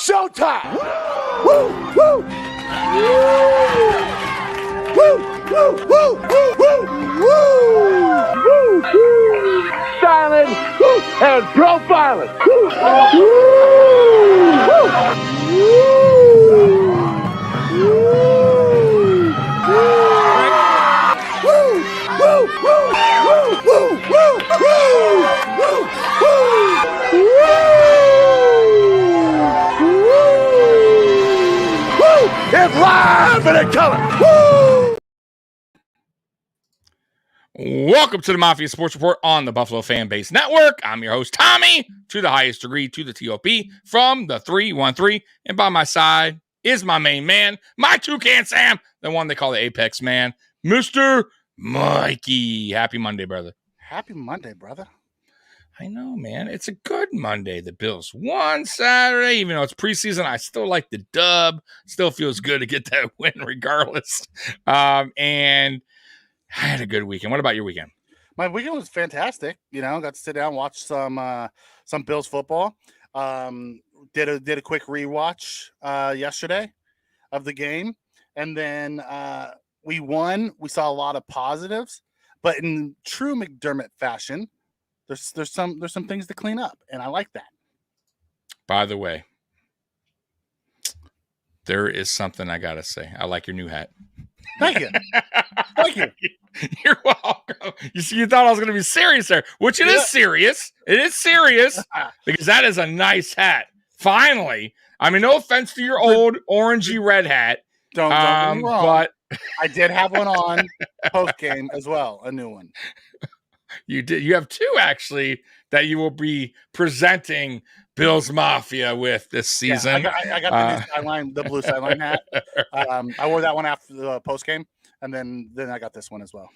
showtime! Woo! Woo! Woo! Woo! Woo! Woo! Woo! Woo! Styling and profiling. Woo! It's live and in color. Woo! Welcome to the Mafia Sports Report on the Buffalo Fan Base Network. I'm your host, Tommy, to the highest degree, to the TOP, from the 313. And by my side is my main man, my Toucan Sam, the one they call the Apex Man, Mr. Mikey. Happy Monday, brother. Happy Monday, brother. I know, man. It's a good Monday. The Bills won Saturday. Even though it's preseason, I still like the dub. Still feels good to get that win regardless. And I had a good weekend. What about your weekend? My weekend was fantastic. You know, got to sit down and watch some Bills football. Did a quick rewatch yesterday of the game. And then we won. We saw a lot of positives. But in true McDermott fashion, there's some things to clean up, and I like that. By the way, there is something I gotta say. I like your new hat. Thank you. Thank you. You're welcome. You see, you thought I was going to be serious there, which it is serious. It is serious because that is a nice hat. Finally, I mean, no offense to your old orangey red hat. Don't get me wrong, but I did have one on post game as well, a new one. You did. You have two actually that you will be presenting Bills Mafia with this season. Yeah, I got the new sideline, the blue sideline hat. I wore that one after the post game, and then I got this one as well.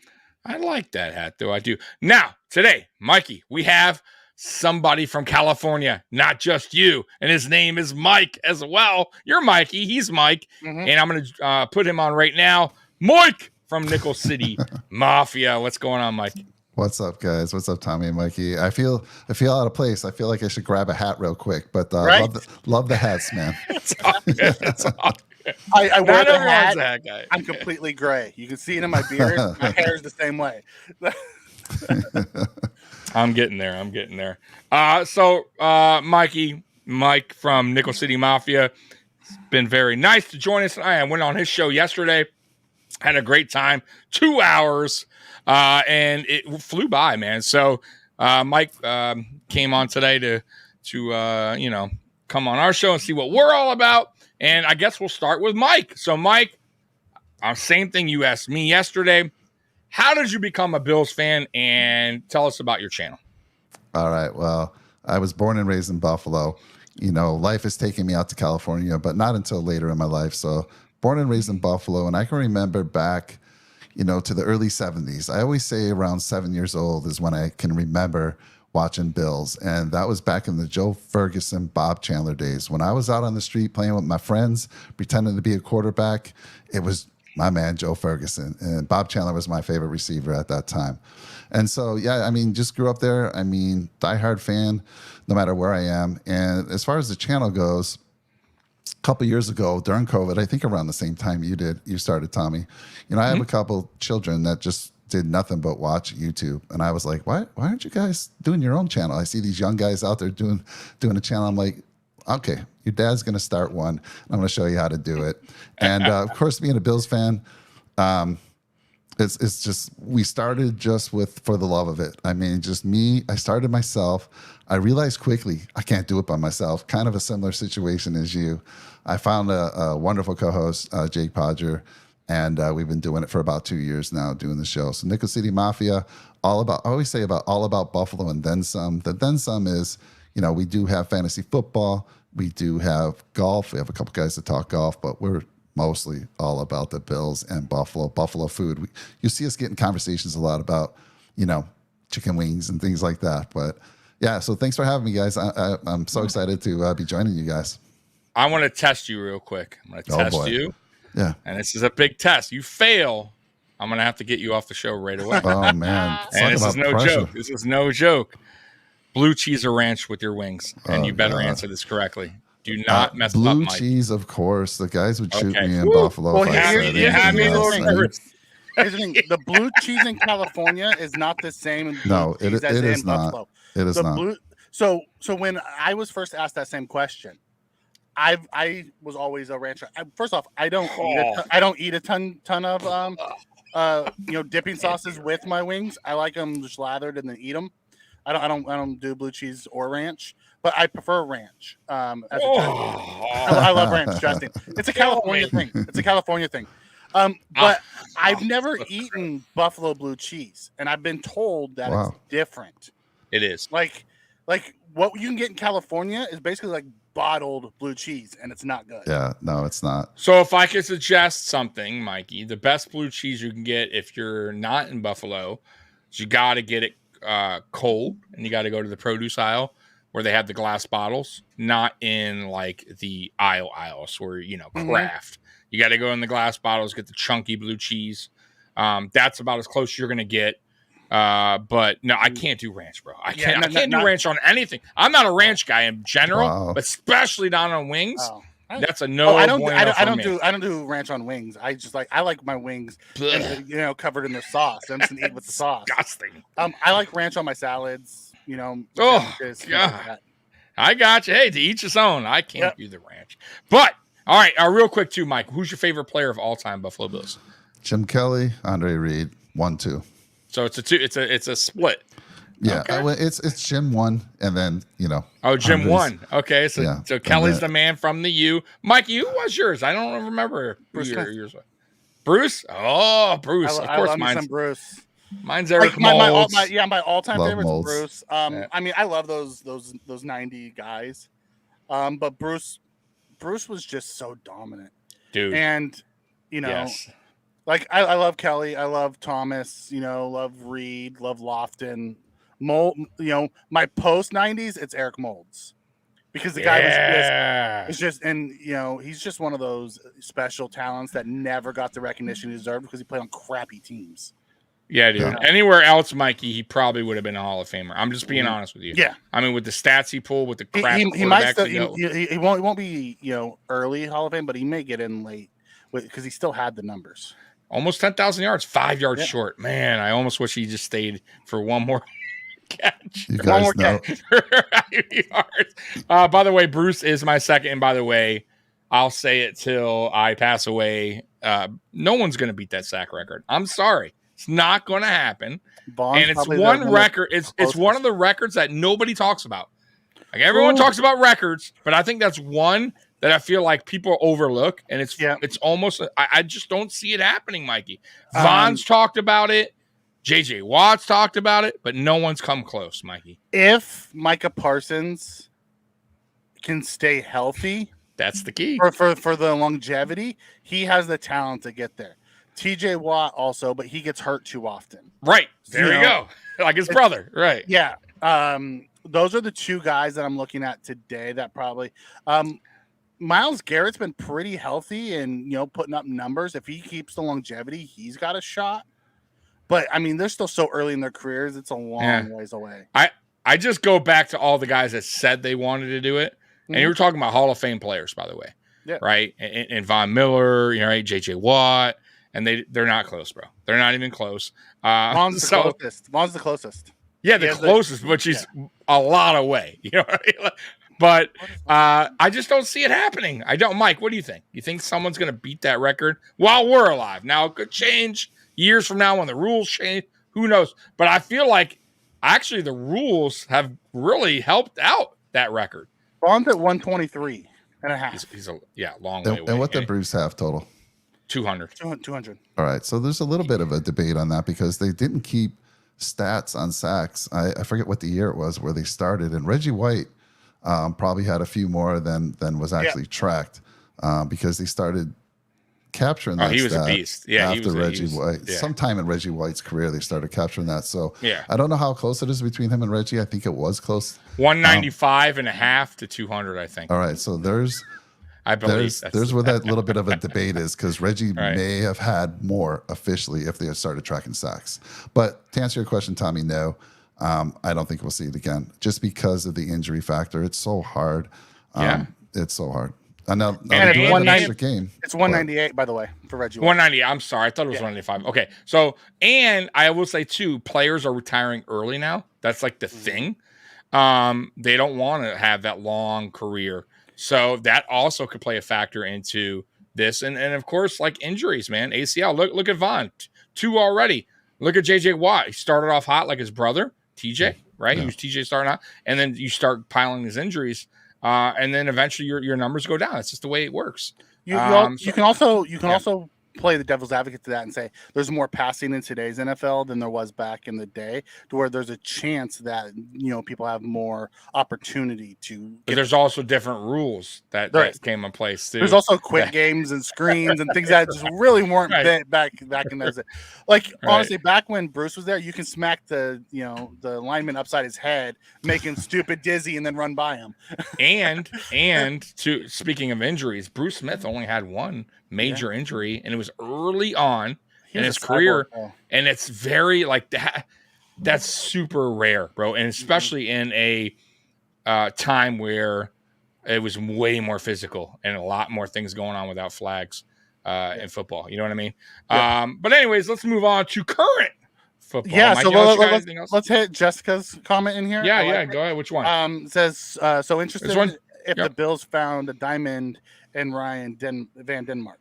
I like that hat, though. I do. Now, today, Mikey, we have somebody from California, not just you, and his name is Mike as well. You're Mikey. He's Mike, and I'm going to put him on right now. Mike from Nickel City Mafia. What's going on, Mike? What's up, guys? What's up, Tommy and Mikey? I feel out of place. I feel like I should grab a hat real quick, but right? love the hats, man. It's all good. It's all good. I wear the hat. That guy. I'm completely gray. You can see it in my beard. My hair is the same way. I'm getting there. So Mike from Nickel City Mafia, has been very nice to join us. I went on his show yesterday. Had a great time. 2 hours. And it flew by, man. So Mike came on today to come on our show and see what we're all about. And I guess we'll start with Mike. So Mike, same thing you asked me yesterday. How did you become a Bills fan? And tell us about your channel. All right. Well, I was born and raised in Buffalo. You know, life has taken me out to California, but not until later in my life. So born and raised in Buffalo. And I can remember back, to the early 70s. I always say around 7 years old is when I can remember watching Bills. And that was back in the Joe Ferguson, Bob Chandler days. When I was out on the street playing with my friends, pretending to be a quarterback, it was my man, Joe Ferguson. And Bob Chandler was my favorite receiver at that time. And so, just grew up there. Diehard fan, no matter where I am. And as far as the channel goes, a couple years ago during COVID, I think around the same time you started, Tommy. I have a couple children that just did nothing but watch YouTube. And I was like, why aren't you guys doing your own channel? I see these young guys out there doing a channel. I'm like, okay, your dad's going to start one. I'm going to show you how to do it. And of course, being a Bills fan, it's just, we started just for the love of it. Just me. I started myself. I realized quickly I can't do it by myself. Kind of a similar situation as you. I found a wonderful co-host, Jake Podger, and we've been doing it for about 2 years now, doing the show. So Nickel City Mafia, all about Buffalo and then some. The then some is, we do have fantasy football. We do have golf. We have a couple guys that talk golf, but we're mostly all about the Bills and Buffalo food. You see us getting conversations a lot about, chicken wings and things like that. But yeah, so thanks for having me, guys. I'm so excited to be joining you guys. I want to test you real quick. I'm going to test you. Yeah. And this is a big test. You fail, I'm going to have to get you off the show right away. Oh, man. And this is no joke. This is no joke. Blue cheese or ranch with your wings. And you better answer this correctly. Do not mess up, blue Mike. cheese, of course. The guys would shoot Okay. me in Woo. Buffalo Well, if I here- said you had me anything a else. little I mean, nervous. Here's the thing: the blue cheese in California is not the same in blue No, cheese as it in is not. Buffalo. It is The not. blue. So when I was first asked that same question, I was always a rancher. First off, I don't eat a ton of dipping sauces with my wings. I like them just lathered and then eat them. I don't do blue cheese or ranch, but I prefer ranch as a dressing. I love ranch dressing. It's a California thing. It's a California thing. But I've never eaten buffalo blue cheese, and I've been told that it's different. It is. Like what you can get in California is basically like bottled blue cheese, and it's not good. Yeah, no, it's not. So if I could suggest something, Mikey, the best blue cheese you can get if you're not in Buffalo is you got to get it cold, and you got to go to the produce aisle where they have the glass bottles, not in like the aisles where, craft. You got to go in the glass bottles, get the chunky blue cheese. That's about as close as you're going to get. But no, I can't do ranch, bro. I can't do ranch on anything. I'm not a ranch guy in general, but especially not on wings. That's a no. I don't do ranch on wings. I like my wings, covered in the sauce. I'm just gonna eat with the sauce. Disgusting. I like ranch on my salads. Oh God. I got you. Hey, to each his own. I can't do the ranch. But all right, real quick too, Mike. Who's your favorite player of all time, Buffalo Bills? Jim Kelly, Andre Reed, 1-2. So it's a split. Yeah, okay. It's Jim 1, and then Oh, Jim 1. Okay, so yeah, so Kelly's the man from the U. Mikey, who was yours? I don't remember who yours was. Bruce? Oh, Bruce. Of course, mine's Bruce. Mine's Eric Molds. Molds. My all-time favorite is Bruce. Yeah. I mean, I love those 90 guys. But Bruce was just so dominant. Dude. And yes. Like I love Kelly, I love Thomas, love Reed, love Lofton. My post 90s, it's Eric Molds. Because the guy was just and he's just one of those special talents that never got the recognition he deserved because he played on crappy teams. Yeah, dude. Anywhere else, Mikey, he probably would have been a Hall of Famer. I'm just being honest with you. Yeah. I mean, with the stats he pulled, with the crap he might still, he won't be early Hall of Fame, but he may get in late because he still had the numbers. Almost 10,000 yards, 5 yards short. Man, I almost wish he just stayed for one more catch. You guys know. By the way, Bruce is my second. And by the way, I'll say it till I pass away. No one's going to beat that sack record. I'm sorry. It's not going to happen. Vaughn's and it's one record. It's one of the records that nobody talks about. Like everyone talks about records, but I think that's one that I feel like people overlook, and it's almost I just don't see it happening, Mikey. Vaughn's talked about it, JJ Watt's talked about it, but no one's come close, Mikey. If Micah Parsons can stay healthy, that's the key for the longevity. He has the talent to get there. TJ Watt also, but he gets hurt too often. Right there, you go, like his brother. Right, yeah. Those are the two guys that I'm looking at today. That probably. Myles Garrett's been pretty healthy and putting up numbers. If he keeps the longevity, he's got a shot. But I mean, they're still so early in their careers; it's a long ways away. I just go back to all the guys that said they wanted to do it, and you were talking about Hall of Fame players, by the way, right? And Von Miller, right? JJ Watt, and they're not close, bro. They're not even close. Vaughn's the closest. Vaughn's the closest. Yeah, the closest, but she's a lot away. But I just don't see it happening. I don't. Mike, what do you think? You think someone's going to beat that record while we're alive? Now, it could change years from now when the rules change. Who knows? But I feel like actually the rules have really helped out that record. Vaughn's at 123 and a half. He's a long way away. And what did Bruce have total? 200. 200. All right. So there's a little bit of a debate on that because they didn't keep stats on sacks. I forget what the year it was where they started. And Reggie White probably had a few more than was actually tracked because they started capturing that. He was a beast. Yeah, after Reggie White. Yeah. Sometime in Reggie White's career, they started capturing that. So I don't know how close it is between him and Reggie. I think it was close. 195 and a half to 200, I think. All right. So there's where that little bit of a debate is because Reggie may have had more officially if they had started tracking sacks. But to answer your question, Tommy, no. I don't think we'll see it again just because of the injury factor. It's so hard. It's so hard. I know. And They do have an extra game. It's 198, by the way, for Reggie. 190. I'm sorry. I thought it was 195. Okay. So, and I will say too, players are retiring early now. That's like the thing. They don't want to have that long career. So that also could play a factor into this. And of course, like injuries, man. ACL. Look at Vaughn. 2 already. Look at JJ Watt. He started off hot like his brother, TJ, right? Yeah. He was TJ starting out. And then you start piling his injuries. And then eventually your numbers go down. It's just the way it works. You can also play the devil's advocate to that and say there's more passing in today's NFL than there was back in the day, to where there's a chance that people have more opportunity to. But there's also different rules that came in place too. There's also quick games and screens and things that just really weren't back in those days. Like honestly, back when Bruce was there, you can smack the lineman upside his head, make him stupid dizzy, and then run by him. and to speaking of injuries, Bruce Smith only had one major injury, and it was early on in his career, and it's very like that. That's super rare, bro, and especially in a time where it was way more physical and a lot more things going on without flags in football. You know what I mean? Yeah. But anyways, let's move on to current football. Yeah, so let's hit Jessica's comment in here. Yeah, go ahead. Which one? It says so interested if the Bills found a diamond in Ryan Van Denmark.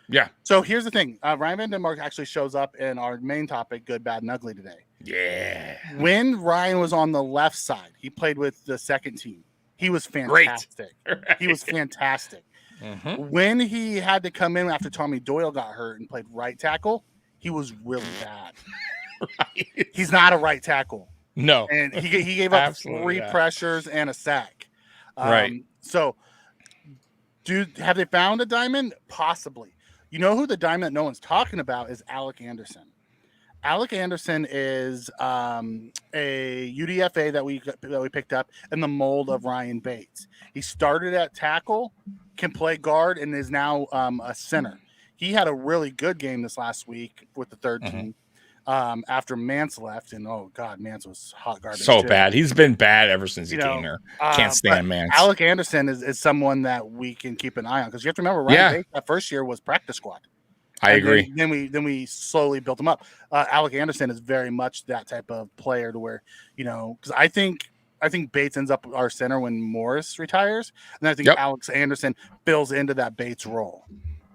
Yeah. So here's the thing. Ryan Van Denmark actually shows up in our main topic, good, bad, and ugly today. Yeah. When Ryan was on the left side, he played with the second team. He was fantastic. Right. He was fantastic. Mm-hmm. When he had to come in after Tommy Doyle got hurt and played right tackle, he was really bad. Right. He's not a right tackle. No. And he gave up 3 pressures and a sack. Right. So, have they found a diamond? Possibly. You know who the diamond that no one's talking about is Alec Anderson. Alec Anderson is a UDFA that we picked up in the mold of Ryan Bates. He started at tackle, can play guard, and is now a center. He had a really good game this last week with the third team after Mance left, and oh god, Mance was hot garbage. So bad. He's been bad ever since he came here. Can't stand Mance. Alec Anderson is someone that we can keep an eye on, because you have to remember Ryan Bates that first year was practice squad. I agree. Then we slowly built him up. Alec Anderson is very much that type of player to where, because I think Bates ends up our center when Morris retires, and I think Alex Anderson fills into that Bates role.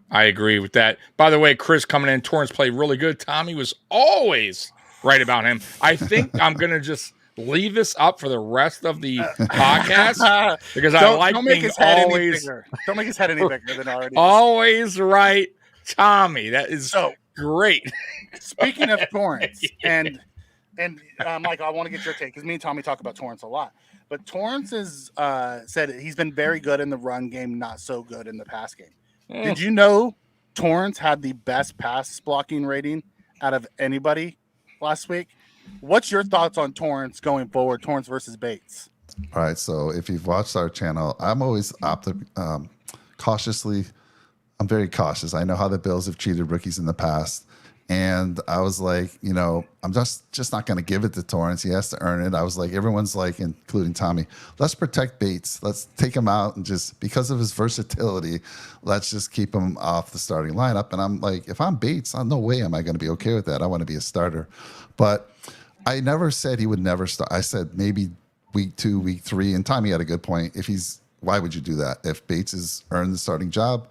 I agree with that. By the way, Chris coming in, Torrance played really good. Tommy was always right about him. I think I'm going to just leave this up for the rest of the podcast because I like being always. Don't make his head any bigger than already. Always right, Tommy. That is so great. Speaking of Torrance, and Mike, I want to get your take because me and Tommy talk about Torrance a lot. But Torrance has said he's been very good in the run game, not so good in the pass game. Did you know Torrance had the best pass blocking rating out of anybody last week? What's your thoughts on Torrance going forward, Torrance versus Bates? All right, so if you've watched our channel, I'm always cautiously. I'm very cautious. I know how the Bills have treated rookies in the past. And I was like, I'm just not going to give it to Torrance. He has to earn it. I was like, everyone's like, including Tommy, let's protect Bates. Let's take him out and just because of his versatility, let's just keep him off the starting lineup. And I'm like, if I'm Bates, no way am I going to be okay with that. I want to be a starter. But I never said he would never start. I said maybe week 2, week 3. And Tommy had a good point. Why would you do that? If Bates has earned the starting job,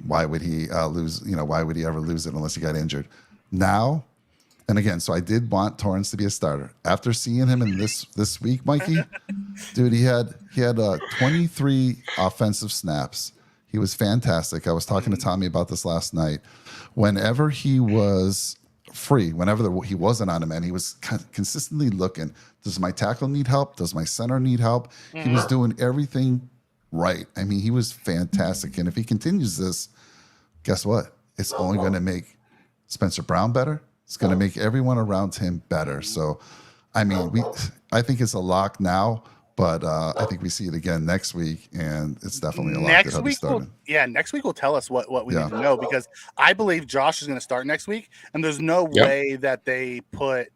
why would he lose? Why would he ever lose it unless he got injured? Now, and again, so I did want Torrance to be a starter. After seeing him in this week, Mikey, dude, he had 23 offensive snaps. He was fantastic. I was talking to Tommy about this last night. Whenever he was free, whenever he wasn't on a man, he was consistently looking. Does my tackle need help? Does my center need help? He was doing everything right. I mean, he was fantastic. And if he continues this, guess what? It's only going to make Spencer Brown better. It's going to make everyone around him better. So, I mean, I think it's a lock now, but I think we see it again next week, and it's definitely a lock. Next week will tell us what we need to know, because I believe Josh is going to start next week, and there's no way that they put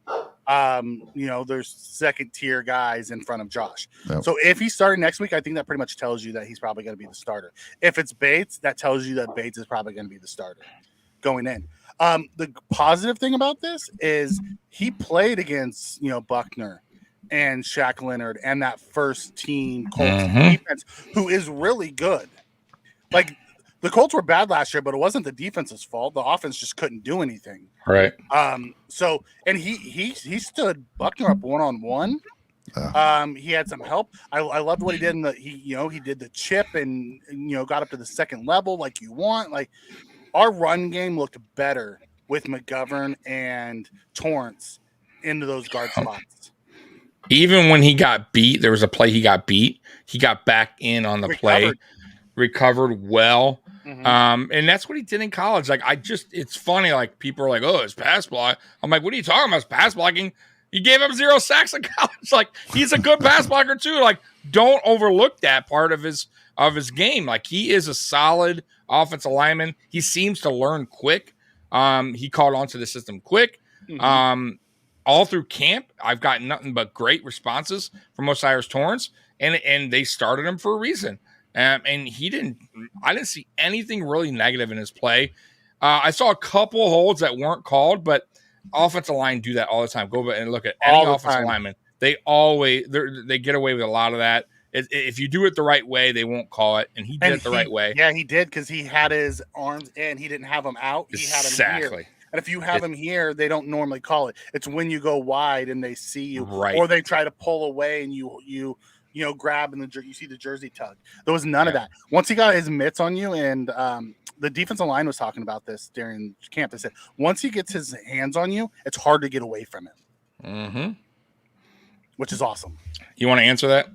There's second tier guys in front of Josh. Yep. So if he started next week, I think that pretty much tells you that he's probably going to be the starter. If it's Bates, that tells you that Bates is probably going to be the starter going in. The positive thing about this is he played against, Buckner and Shaq Leonard and that first team Colts defense, who is really good. Like, the Colts were bad last year, but it wasn't the defense's fault. The offense just couldn't do anything. Right. So he stood Buckner up 1-on-1. He had some help. I loved what he did he did the chip and got up to the second level like you want. Like, our run game looked better with McGovern and Torrance into those guard spots. Even when he got beat, there was a play he got beat. He got back in on the play, recovered well. And that's what he did in college. Like, it's funny. Like, people are like, "Oh, it's pass block." I'm like, "What are you talking about? It's pass blocking." He gave up 0 sacks in college. Like, he's a good pass blocker too. Like, don't overlook that part of his game. Like, he is a solid offensive lineman. He seems to learn quick. He caught on to the system quick. All through camp, I've gotten nothing but great responses from Osiris Torrance, and they started him for a reason. And I didn't see anything really negative in his play. I saw a couple holds that weren't called, but offensive line do that all the time. Go back and look at any offensive lineman. They get away with a lot of that. If you do it the right way, they won't call it. And he did it the right way. Yeah, he did, because he had his arms in. He didn't have them out. He had them here. And if you have them here, they don't normally call it. It's when you go wide and they see you, or they try to pull away and you grab and you see the jersey tug. There was none of that. Once he got his mitts on you, and the defensive line was talking about this during camp. They said once he gets his hands on you, it's hard to get away from him. Which is awesome. You want to answer that?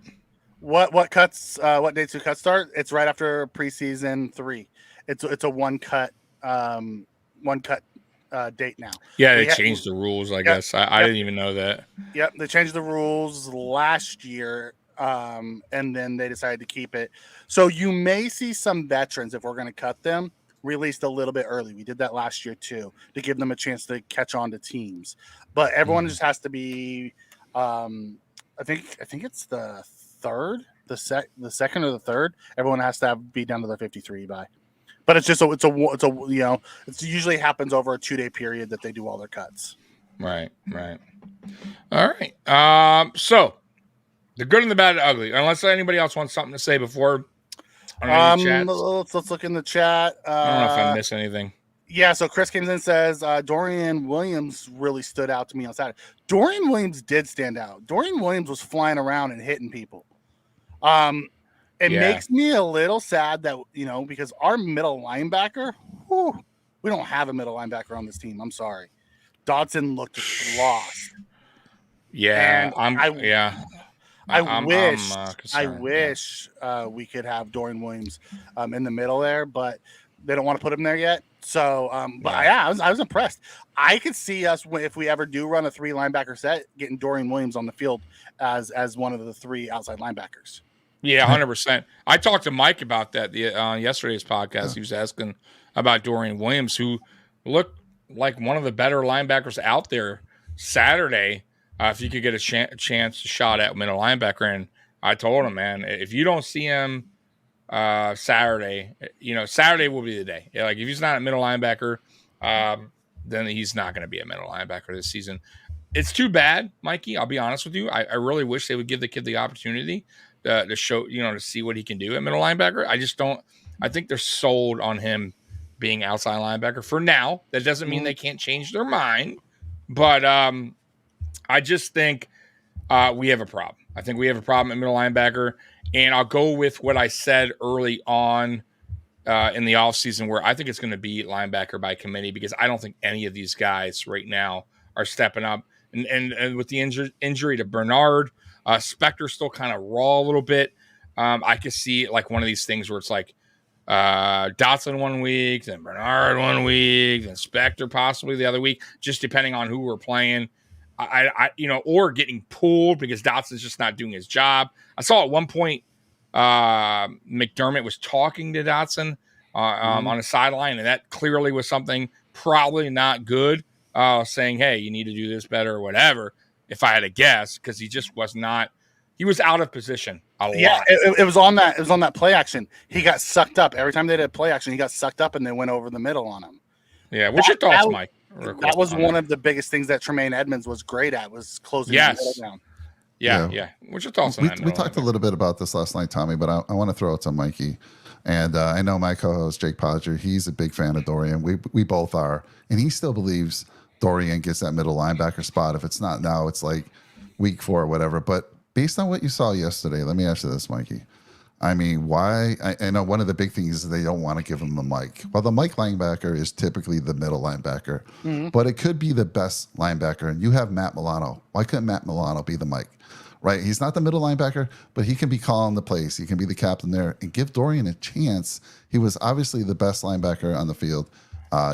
What cuts? What dates do cuts start? It's right after preseason 3. It's a one cut date now. Yeah, they changed the rules. I guess I didn't even know that. Yep, they changed the rules last year. And then they decided to keep it. So you may see some veterans, if we're going to cut them, released a little bit early. We did that last year too, to give them a chance to catch on to teams. But everyone just has to be. I think it's the third, the second or the third. Everyone has to be down to the 53 by. But it's just it usually happens over a 2-day period that they do all their cuts. Right. All right. So. The good and the bad and the ugly. Unless anybody else wants something to say before. Let's look in the chat. I don't know if I missed anything. Yeah, so Chris comes in and says Dorian Williams really stood out to me on Saturday. Dorian Williams did stand out. Dorian Williams was flying around and hitting people. It makes me a little sad that, because our middle linebacker, we don't have a middle linebacker on this team. I'm sorry. Dodson looked lost. Yeah, I wish we could have Dorian Williams in the middle there, but they don't want to put him there yet. So, I was impressed. I could see us, if we ever do run a 3 linebacker set, getting Dorian Williams on the field as one of the 3 outside linebackers. Yeah, 100%. I talked to Mike about that on yesterday's podcast. He was asking about Dorian Williams, who looked like one of the better linebackers out there Saturday. If you could get a chance to shot at middle linebacker. And I told him, man, if you don't see him Saturday, Saturday will be the day. Yeah, like if he's not a middle linebacker, then he's not going to be a middle linebacker this season. It's too bad, Mikey. I'll be honest with you. I really wish they would give the kid the opportunity to show, to see what he can do at middle linebacker. I just don't. I think they're sold on him being outside linebacker for now. That doesn't mean they can't change their mind, but I just think we have a problem. I think we have a problem at middle linebacker, and I'll go with what I said early on in the offseason, where I think it's going to be linebacker by committee, because I don't think any of these guys right now are stepping up. And with the injury to Bernard, Spector's still kind of raw a little bit. I could see like one of these things where it's like Dotson 1 week, then Bernard 1 week, then Spector possibly the other week, just depending on who we're playing. Or getting pulled because Dotson's just not doing his job. I saw at one point McDermott was talking to Dotson on a sideline, and that clearly was something probably not good saying, hey, you need to do this better or whatever, if I had to guess, because he just was not. He was out of position a lot. Yeah, it was on that. It was on that play action. He got sucked up every time they did play action. He got sucked up, and they went over the middle on him. Yeah, what's your thoughts, Mike? That was one of the biggest things that Tremaine Edmonds was great at, was closing the middle down. Yeah. What's your thoughts on that? We talked a little bit about this last night, Tommy, but I want to throw it to Mikey. And I know my co-host, Jake Podger, he's a big fan of Dorian. We both are. And he still believes Dorian gets that middle linebacker spot. If it's not now, it's like week 4 or whatever. But based on what you saw yesterday, let me ask you this, Mikey. I mean, why? I know one of the big things is they don't want to give him the Mike. Well, the Mike linebacker is typically the middle linebacker, but it could be the best linebacker. And you have Matt Milano. Why couldn't Matt Milano be the Mike? Right? He's not the middle linebacker, but he can be calling the plays. He can be the captain there and give Dorian a chance. He was obviously the best linebacker on the field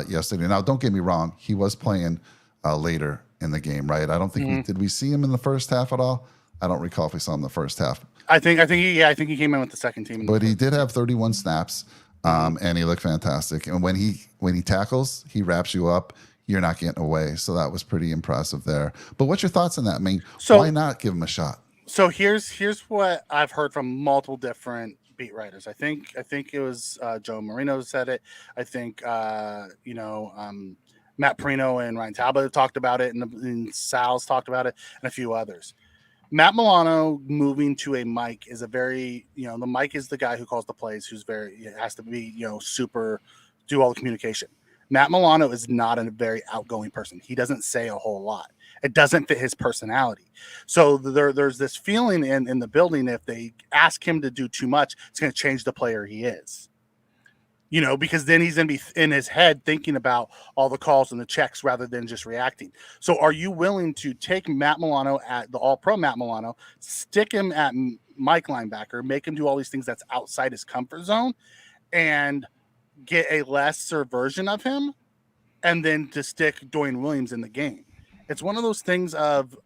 yesterday. Now, don't get me wrong. He was playing later in the game, right? I don't think did we see him in the first half at all? I don't recall if we saw him in the first half. I think he came in with the second team. But he did have 31 snaps, and he looked fantastic. And when he tackles, he wraps you up. You're not getting away. So that was pretty impressive there. But what's your thoughts on that? I mean, why not give him a shot? So here's what I've heard from multiple different beat writers. I think it was Joe Marino said it. I think Matt Perino and Ryan Talbot talked about it, and Sal's talked about it, and a few others. Matt Milano moving to a Mike is a very, the Mike is the guy who calls the plays, has to be, super, do all the communication. Matt Milano is not a very outgoing person. He doesn't say a whole lot. It doesn't fit his personality. So there's this feeling in the building, if they ask him to do too much, it's going to change the player he is. Because then he's going to be in his head thinking about all the calls and the checks rather than just reacting. So are you willing to take Matt Milano at the all-pro Matt Milano, stick him at Mike linebacker, make him do all these things that's outside his comfort zone, and get a lesser version of him, and then to stick Dorian Williams in the game? It's one of those things of,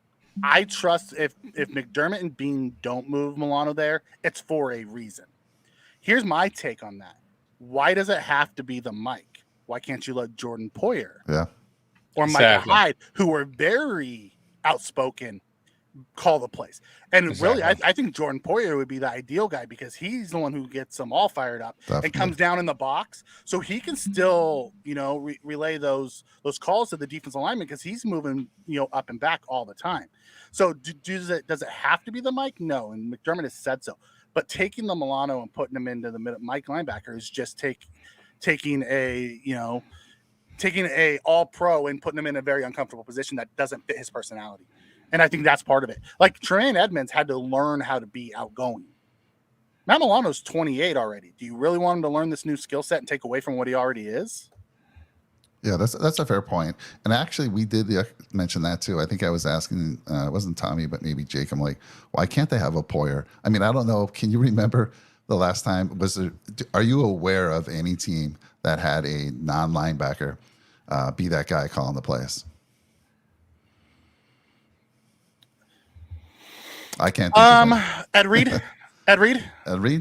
I trust if McDermott and Bean don't move Milano there, it's for a reason. Here's my take on that. Why does it have to be the Mike? Why can't you let Jordan Poyer or Micah Hyde, who are very outspoken, call the plays? And really, I think Jordan Poyer would be the ideal guy, because he's the one who gets them all fired up and comes down in the box, so he can still, relay those calls to the defensive lineman, because he's moving, up and back all the time. So does it have to be the Mike? No, and McDermott has said so. But taking the Milano and putting him into the middle Mike linebacker is just taking a all pro and putting him in a very uncomfortable position that doesn't fit his personality. And I think that's part of it. Like, Tremaine Edmonds had to learn how to be outgoing. Matt Milano's 28 already. Do you really want him to learn this new skill set and take away from what he already is? Yeah, that's a fair point. And actually, we did mention that too. I think I was asking, it wasn't Tommy, but maybe Jake. I'm like, why can't they have a Poyer? I mean, I don't know. Can you remember the last time? Are you aware of any team that had a non-linebacker be that guy calling the plays? I can't think of Ed Reed. Ed Reed,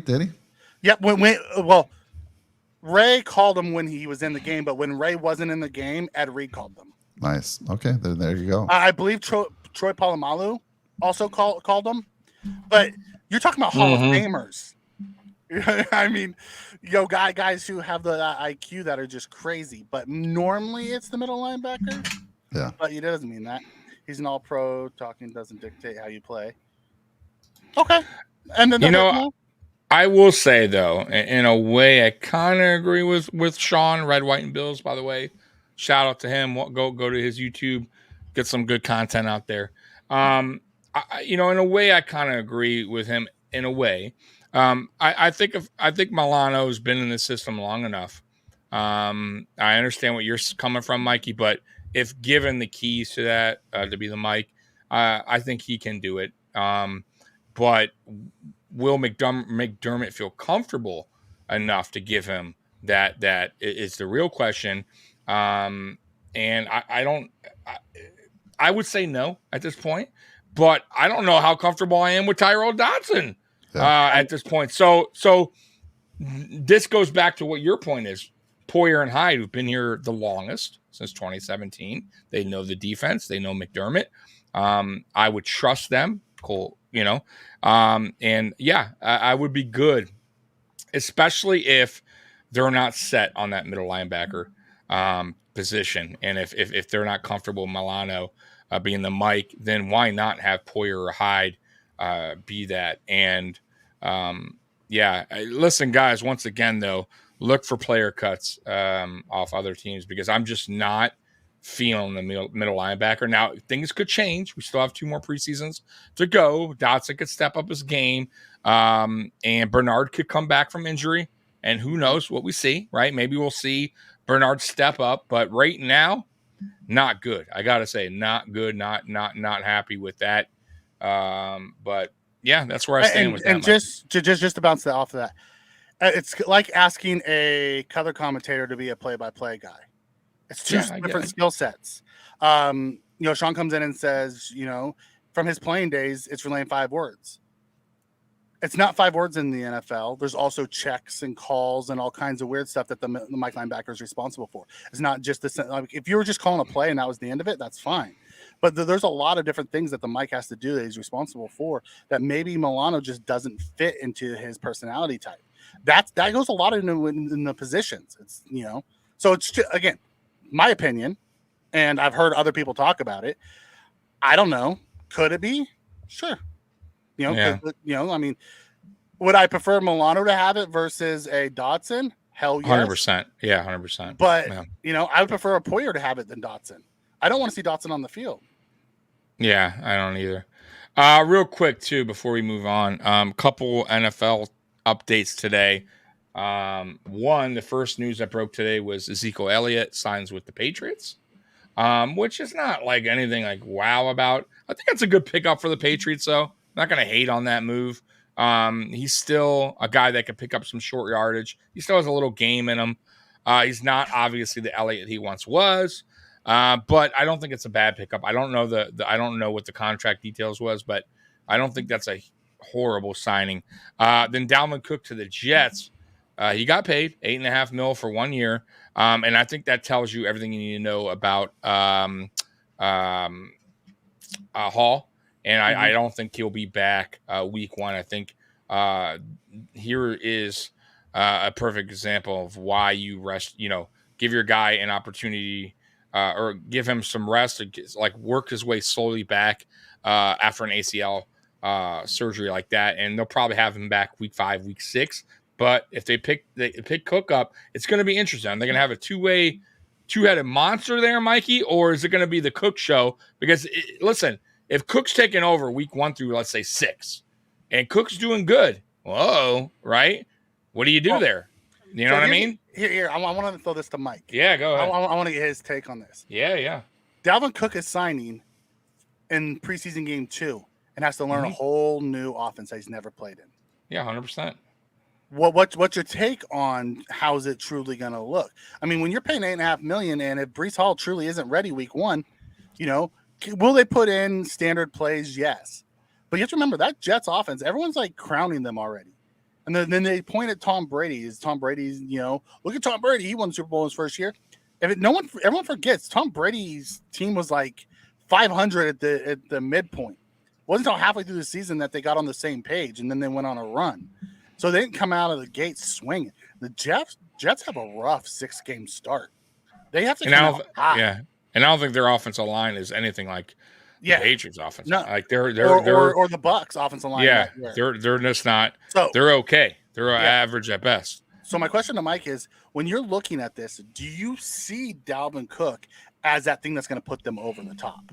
did he? Yep. Ray called him when he was in the game, but when Ray wasn't in the game, Ed Reed called them. Nice. Okay, there you go. I believe Troy Polamalu also called them. But you're talking about Hall of Famers. I mean, guys who have the IQ that are just crazy. But normally it's the middle linebacker. Yeah. But it doesn't mean that. He's an all-pro. Talking doesn't dictate how you play. Okay. And then I will say, though, in a way, I kind of agree with Sean, Red, White, and Bills, by the way. Shout out to him. Go to his YouTube, get some good content out there. In a way, I kind of agree with him in a way. I think Milano's been in the system long enough. I understand what you're coming from, Mikey, but if given the keys to that, to be the Mike, I think he can do it. But will McDermott feel comfortable enough to give him that? That is the real question. And I would say no at this point, but I don't know how comfortable I am with Tyrell Dodson at this point. So this goes back to what your point is. Poyer and Hyde, who've been here the longest since 2017. They know the defense. They know McDermott. I would trust them. Cool, and yeah, I would be good, especially if they're not set on that middle linebacker position, and if they're not comfortable with Milano being the Mike, then why not have Poyer or Hyde be that? And listen, guys. Once again, though, look for player cuts off other teams because I'm just not feeling the middle linebacker. Now, things could change. We still have 2 more preseasons to go. Dotson could step up his game, and Bernard could come back from injury. And who knows what we see, right? Maybe we'll see Bernard step up, but right now, not good. I gotta say, not good. Not happy with that. But yeah, that's where I stand with that. And just to bounce that off of that, it's like asking a color commentator to be a play-by-play guy. It's two different skill sets. Sean comes in and says, from his playing days, it's relaying 5 words. It's not 5 words in the NFL. There's also checks and calls and all kinds of weird stuff that the Mike linebacker is responsible for. It's not just if you were just calling a play and that was the end of it, that's fine. But there's a lot of different things that the Mike has to do that he's responsible for that maybe Milano just doesn't fit into his personality type. That goes a lot in the positions. It's so it's just, again, my opinion, and I've heard other people talk about it. I don't know. Could it be? Sure. I mean, would I prefer Milano to have it versus a Dotson? Hell yes. 100%. Yeah, 100%. But, I would prefer a Poyer to have it than Dotson. I don't want to see Dotson on the field. Yeah, I don't either. Real quick, too, before we move on, couple NFL updates today. One, the first news that broke today was Ezekiel Elliott signs with the Patriots, which is not like anything like wow about. I think that's a good pickup for the Patriots, though. Not going to hate on that move. He's still a guy that can pick up some short yardage. He still has a little game in him. He's not obviously the Elliott he once was, but I don't think it's a bad pickup. I don't know I don't know what the contract details was, but I don't think that's a horrible signing. Then Dalvin Cook to the Jets. He got paid $8.5 million for 1 year, and I think that tells you everything you need to know about Hall. And I don't think he'll be back week 1. I think here is a perfect example of why you rest. Give your guy an opportunity or give him some rest, like work his way slowly back after an ACL surgery like that, and they'll probably have him back week 5, week 6. But if they pick Cook up, it's going to be interesting. They're going to have a two-headed monster there, Mikey, or is it going to be the Cook show? Because listen. If Cook's taking over week 1 through, let's say, 6, and Cook's doing good, right? What do you do there? You know what I mean? Here, I want to throw this to Mike. Yeah, go ahead. I want to get his take on this. Yeah. Dalvin Cook is signing in preseason game 2 and has to learn a whole new offense that he's never played in. Yeah, 100%. What's your take on how is it truly going to look? I mean, when you're paying $8.5 million, and if Breece Hall truly isn't ready week 1, will they put in standard plays? Yes. But you have to remember that Jets offense, everyone's like crowning them already. And then they point at Tom Brady. Is Tom Brady's, look at Tom Brady. He won the Super Bowl in his first year. Everyone forgets Tom Brady's team was like 500 at the midpoint. It wasn't until halfway through the season that they got on the same page, and then they went on a run. So they didn't come out of the gate swinging. The Jets have a rough 6-game start. They have to come out hot. Yeah. And I don't think their offensive line is anything like the Patriots' offensive line. Like they're or the Bucs' offensive line. Yeah, they're just not. So, they're okay. They're average at best. So my question to Mike is: when you're looking at this, do you see Dalvin Cook as that thing that's going to put them over the top?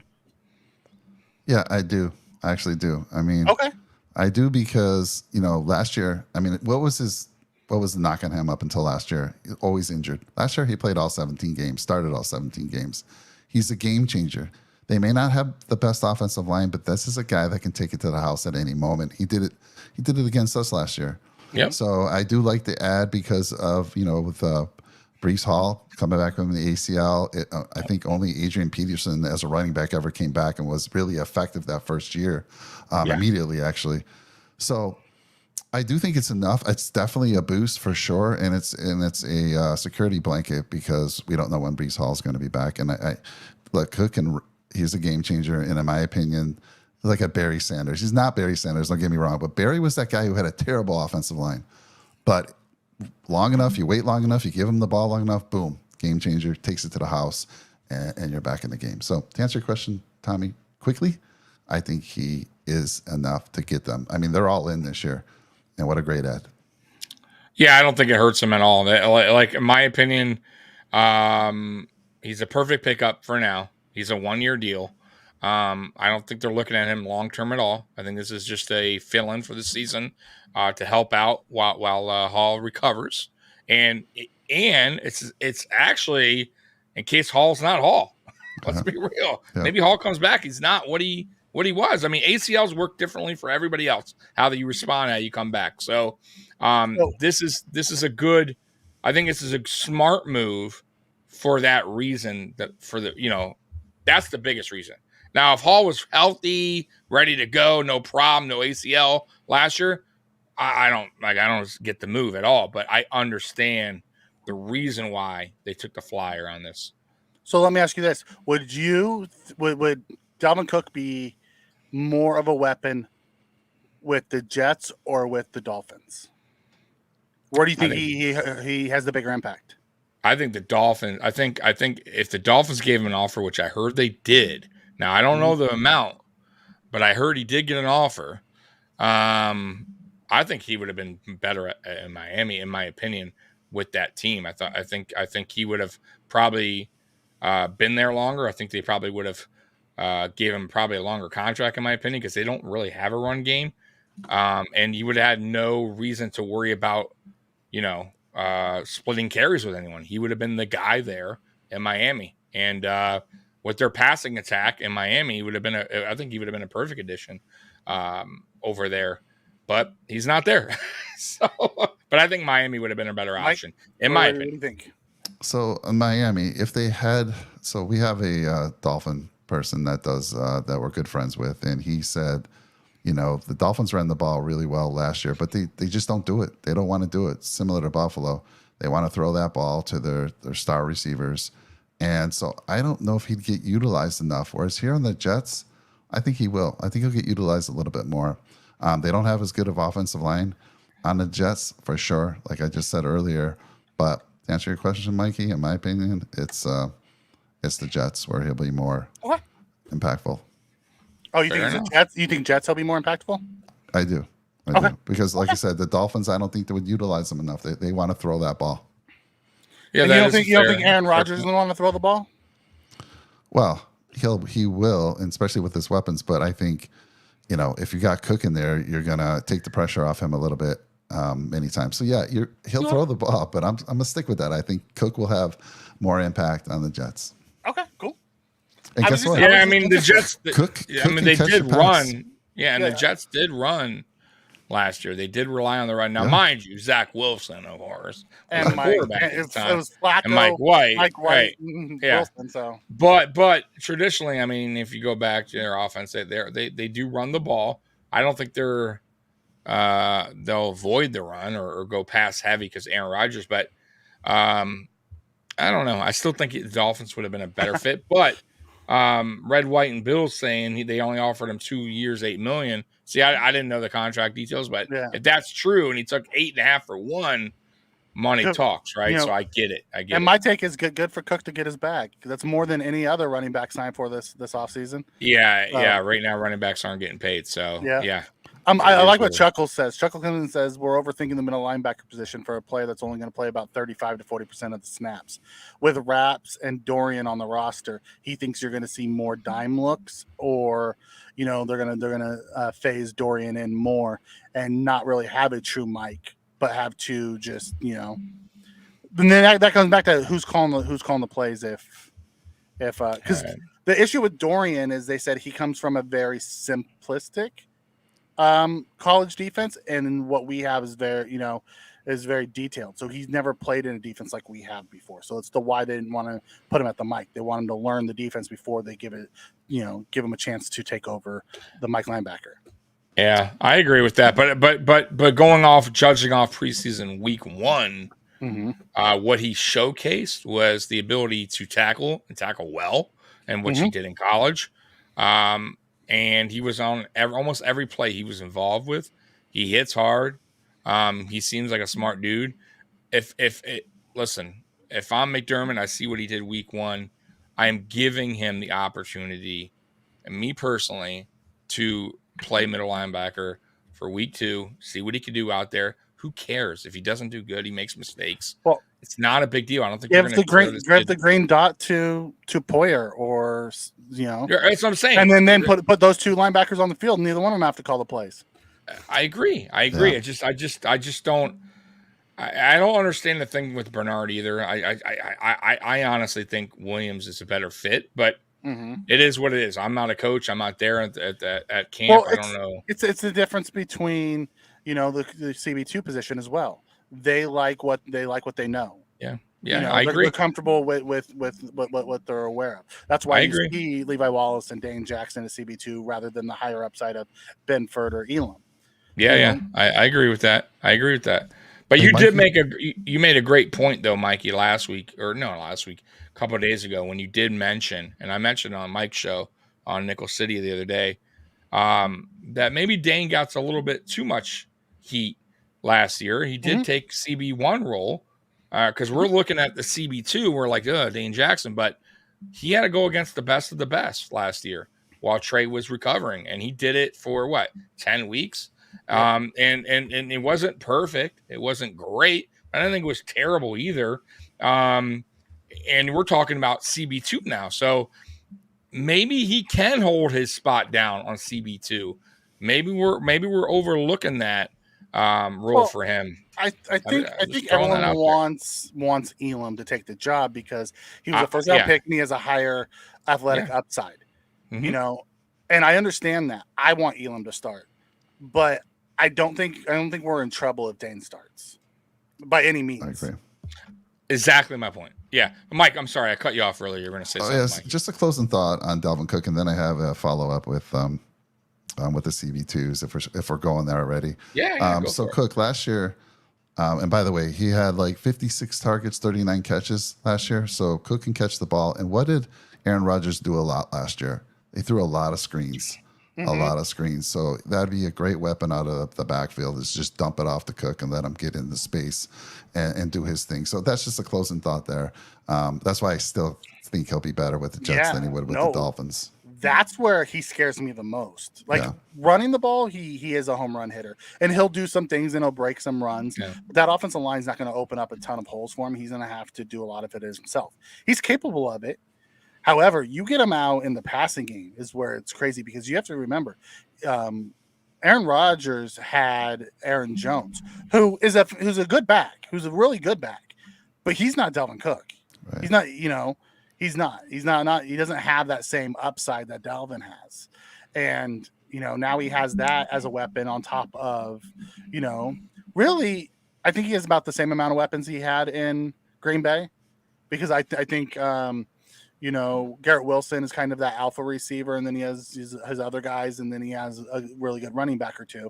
Yeah, I do. I actually do. I mean, okay, I do because last year. I mean, what was the knock on him up until last year? Always injured. Last year he played all 17 games, started all 17 games. He's a game changer. They may not have the best offensive line, but this is a guy that can take it to the house at any moment. He did it against us last year. Yep. So I do like the ad because of, with Breece Hall coming back from the ACL. I think only Adrian Peterson as a running back ever came back and was really effective that first year, immediately actually. So I do think it's enough. It's definitely a boost for sure, and it's a security blanket because we don't know when Brees Hall is going to be back. And I look, Cook, and he's a game changer, and in my opinion, like a Barry Sanders. He's not Barry Sanders. Don't get me wrong, but Barry was that guy who had a terrible offensive line. But long enough, you wait long enough, you give him the ball long enough, boom, game changer, takes it to the house, and you're back in the game. So to answer your question, Tommy, quickly, I think he is enough to get them. I mean, they're all in this year. And what a great ad. Yeah, I don't think it hurts him at all. Like in my opinion, he's a perfect pickup for now. He's a 1-year deal. I don't think they're looking at him long term at all. I think this is just a fill in for the season to help out while Hall recovers. And it's actually in case Hall's not Hall. Let's be real. Yeah. Maybe Hall comes back. He's not what he was. I mean, ACLs work differently for everybody else. How you respond, how you come back. So, this is a good. I think this is a smart move for that reason. That's the biggest reason. Now, if Hall was healthy, ready to go, no problem, no ACL last year, I don't get the move at all. But I understand the reason why they took the flyer on this. So let me ask you this: would Dalvin Cook be more of a weapon with the Jets or with the Dolphins? Where do you think he has the bigger impact? I think the Dolphins. I think if the Dolphins gave him an offer, which I heard they did. Now I don't know the amount, but I heard he did get an offer. I think he would have been better in Miami, in my opinion, with that team. I think he would have probably been there longer. I think they probably would have gave him probably a longer contract, in my opinion, because they don't really have a run game. And he would have had no reason to worry about, splitting carries with anyone. He would have been the guy there in Miami. And with their passing attack in Miami, I think he would have been a perfect addition over there. But he's not there. But I think Miami would have been a better option, in my opinion. What do you think? So in Miami, if they had, we have a Dolphin person that does that we're good friends with, and he said, the Dolphins ran the ball really well last year, but they just don't do it. They don't want to do it. Similar to Buffalo, they want to throw that ball to their star receivers, and so I don't know if he'd get utilized enough. Whereas here on the Jets, I think he will. I think he'll get utilized a little bit more. They don't have as good of offensive line on the Jets for sure, like I just said earlier. But to answer your question, Mikey, in my opinion, it's the Jets where he'll be more impactful. Oh, you think Jets? You think Jets will be more impactful? I do. I do. Because, like I said, the Dolphins, I don't think they would utilize them enough. They want to throw that ball. Yeah, you don't think Aaron Rodgers is going to want to throw the ball? Well, he will, and especially with his weapons. But I think, if you got Cook in there, you're going to take the pressure off him a little bit many times. So, yeah, he'll throw the ball, but I'm going to stick with that. I think Cook will have more impact on the Jets. Okay, cool. And guess what? Yeah, I mean, the Jets, Cook they did run. Yeah, and the Jets did run last year. They did rely on the run. Now, mind you, Zach Wilson, of course, and quarterback it was Flacco, and Mike White. Right. Yeah. Wilson, so. But traditionally, I mean, if you go back to their offense, they do run the ball. I don't think they'll avoid the run or go pass heavy because Aaron Rodgers. But I don't know. I still think the Dolphins would have been a better fit. But Red, White, and Bill's saying they only offered him 2 years, $8 million. See, I didn't know the contract details, but if that's true, and he took 8.5 for one, money talks, right? So I get it. And my take is good for Cook to get his bag. That's more than any other running back signed for this offseason. Yeah. Right now, running backs aren't getting paid. So yeah. I like what Chuckles says. Chuckles comes and says we're overthinking the middle linebacker position for a player that's only going to play about 35 to 40% of the snaps. With Raps and Dorian on the roster, he thinks you're going to see more dime looks, or they're gonna phase Dorian in more and not really have a true Mike, but have to just And then that comes back to who's calling the plays because the issue with Dorian is they said he comes from a very simplistic college defense, and what we have is very detailed. So he's never played in a defense like we have before. So it's why they didn't want to put him at the Mike. They want him to learn the defense before they give him a chance to take over the Mike linebacker. Yeah, I agree with that. But judging off preseason week 1, what he showcased was the ability to tackle and tackle well, and which he did in college. And he was on almost every play he was involved with. He hits hard. He seems like a smart dude. Listen, if I'm McDermott, I see what he did week 1. I am giving him the opportunity, and me personally, to play middle linebacker for week 2, see what he can do out there. Who cares if he doesn't do good? He makes mistakes. Well, it's not a big deal. I don't think give the green dot to Poyer, or that's what I'm saying. And then put those 2 linebackers on the field. And neither one of them have to call the plays. I agree. Yeah. I just don't. I don't understand the thing with Bernard either. I honestly think Williams is a better fit, but it is what it is. I'm not a coach. I'm not there at camp. Well, I don't know. It's the difference between the CB2 position as well. They like what they know. Yeah, I agree. They're comfortable with what they're aware of. That's why you see Levi Wallace and Dane Jackson at CB2 rather than the higher upside of Benford or Elam. Yeah. I agree with that. But you made a great point though, Mikey, a couple of days ago, when you did mention, and I mentioned on Mike's show on Nickel City the other day, that maybe Dane got a little bit too much heat last year. He did take CB1 role, because we're looking at the CB2. We're like, Dane Jackson, but he had to go against the best of the best last year while Trey was recovering, and he did it for 10 weeks. And it wasn't perfect. It wasn't great. I don't think it was terrible either. And we're talking about CB2 now. So maybe he can hold his spot down on CB2. Maybe we're overlooking that role for him. I think everyone wants Elam to take the job because he was a first round pick and he has a higher athletic upside. And I understand that. I want Elam to start. But I don't think we're in trouble if Dane starts by any means. I agree. Exactly my point. Yeah, Mike, I'm sorry I cut you off earlier. You're going to say something. Yes, Mike. Just a closing thought on Dalvin Cook, and then I have a follow up with the CB2s if we're going there already. Yeah. So Cook last year, and by the way, he had 56 targets, 39 catches last year. So Cook can catch the ball. And what did Aaron Rodgers do a lot last year? They threw a lot of screens. A lot of screens. So that'd be a great weapon out of the backfield, is just dump it off to Cook and let him get into space and do his thing. So that's just a closing thought there. That's why I still think he'll be better with the Jets than he would with the Dolphins. That's where he scares me the most. Running the ball, he is a home run hitter. And he'll do some things and he'll break some runs. Yeah. But that offensive line is not going to open up a ton of holes for him. He's going to have to do a lot of it himself. He's capable of it. However, you get him out in the passing game is where it's crazy, because you have to remember, Aaron Rodgers had Aaron Jones, who's a good back, who's a really good back, but he's not Dalvin Cook. Right. He's not, he doesn't have that same upside that Dalvin has. And, now he has that as a weapon on top of, really, I think he has about the same amount of weapons he had in Green Bay, because I think, Garrett Wilson is kind of that alpha receiver, and then he has his other guys, and then he has a really good running back or two.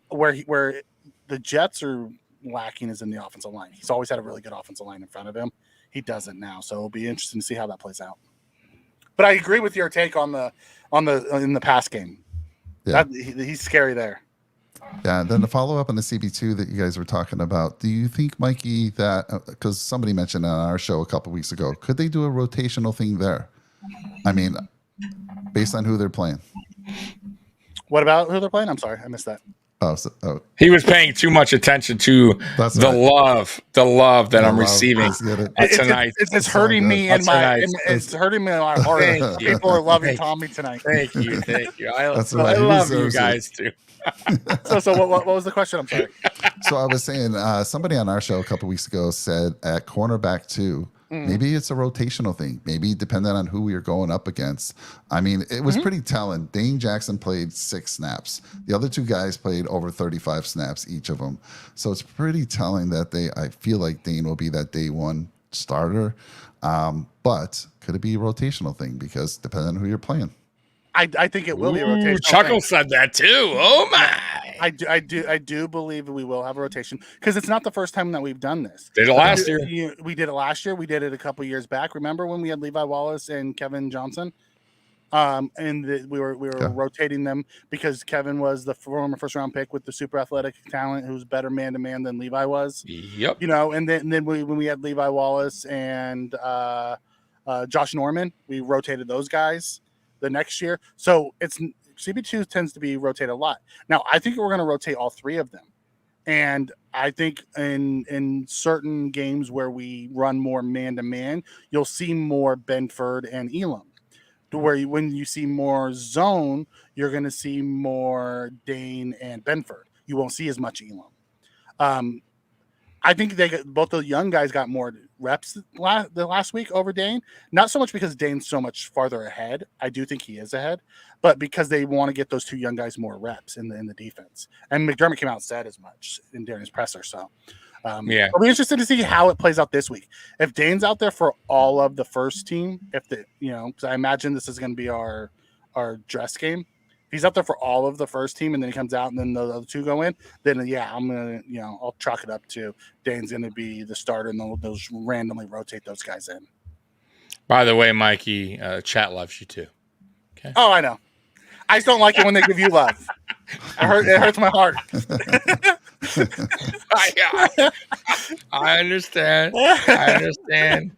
Where the Jets are lacking is in the offensive line. He's always had a really good offensive line in front of him. He doesn't now, so it'll be interesting to see how that plays out. But I agree with your take in the pass game. Yeah. He's scary there. Yeah, and then the follow-up on the CB2 that you guys were talking about, do you think, Mikey, that, because somebody mentioned on our show a couple weeks ago, could they do a rotational thing there? I mean, based on who they're playing. What about who they're playing? I'm sorry, I missed that. He was paying too much attention to love that I'm receiving tonight. It's hurting me in my heart. People are loving Tommy tonight. Thank you. I love you guys too. So what was the question? I'm sorry. So I was saying, somebody on our show a couple weeks ago said at cornerback 2, maybe it's a rotational thing. Maybe depending on who you're going up against. I mean, it was pretty telling. Dane Jackson played 6 snaps. The other 2 guys played over 35 snaps, each of them. So it's pretty telling that I feel like Dane will be that day one starter. But could it be a rotational thing? Because depending on who you're playing. I think it will be a rotation. Chuckle said that too. Oh my! I do believe we will have a rotation because it's not the first time that we've done this. Did it last year? We did it last year. We did it a couple years back. Remember when we had Levi Wallace and Kevin Johnson? We were rotating them because Kevin was the former first round pick with the super athletic talent who's better man to man than Levi was. Yep. And then when we had Levi Wallace and Josh Norman, we rotated those guys the next year. So it's CB2 tends to be rotated a lot. Now I think we're going to rotate all three of them. And I think in certain games where we run more man to man, you'll see more Benford and Elam. When you see more zone, you're going to see more Dane and Benford. You won't see as much Elam. I think both the young guys got more reps the last week over Dane. Not so much because Dane's so much farther ahead. I do think he is ahead, but because they want to get those two young guys more reps in the defense. And McDermott came out and said as much during his presser. So I'll be interested to see how it plays out this week. If Dane's out there for all of the first team, because I imagine this is going to be our dress game. If he's out there for all of the first team and then he comes out and then the other two go in, then I'm going to, I'll chalk it up to Dane's going to be the starter and they'll just randomly rotate those guys in. By the way, Mikey, chat loves you too. Okay. Oh, I know. I just don't like it when they give you love. It hurts my heart. I understand. Man.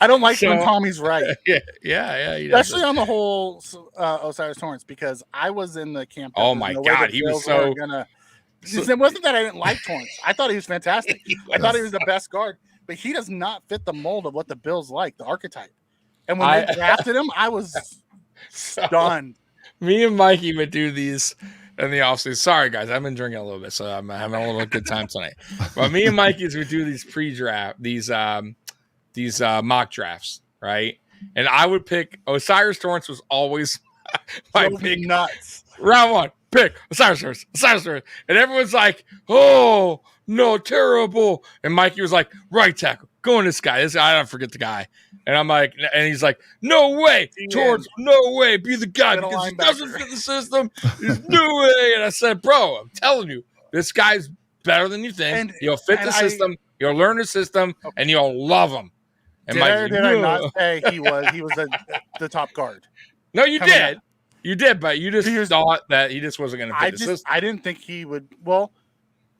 I don't like when Tommy's right. Yeah. Especially on the whole Osiris Torrance, because I was in the camp. Oh my God, he was so. It wasn't that I didn't like Torrance. I thought he was fantastic. I thought he was the best guard, but he does not fit the mold of what the Bills like, the archetype. And when they drafted him, I was stunned. Me and Mikey would do these in the offseason. Sorry, guys, I've been drinking a little bit, so I'm having a little good time tonight. But me and Mikey's would do these pre-draft, these mock drafts, right? And I would pick Osiris Torrance was always my pick. Nuts. Round one, pick Osiris Torrance. And everyone's like, oh, no, terrible. And Mikey was like, right tackle, go on this guy. I don't forget the guy. And I'm like, and he's like, no way, Torrance, no way, be the guy because he doesn't fit the system. There's no way. And I said, bro, I'm telling you, this guy's better than you think. He'll fit the system. You'll learn the system, and you'll love him. And did I not say he was the top guard? No, you did. You did, but you just thought that he just wasn't going to fit the system. I didn't think he would. Well,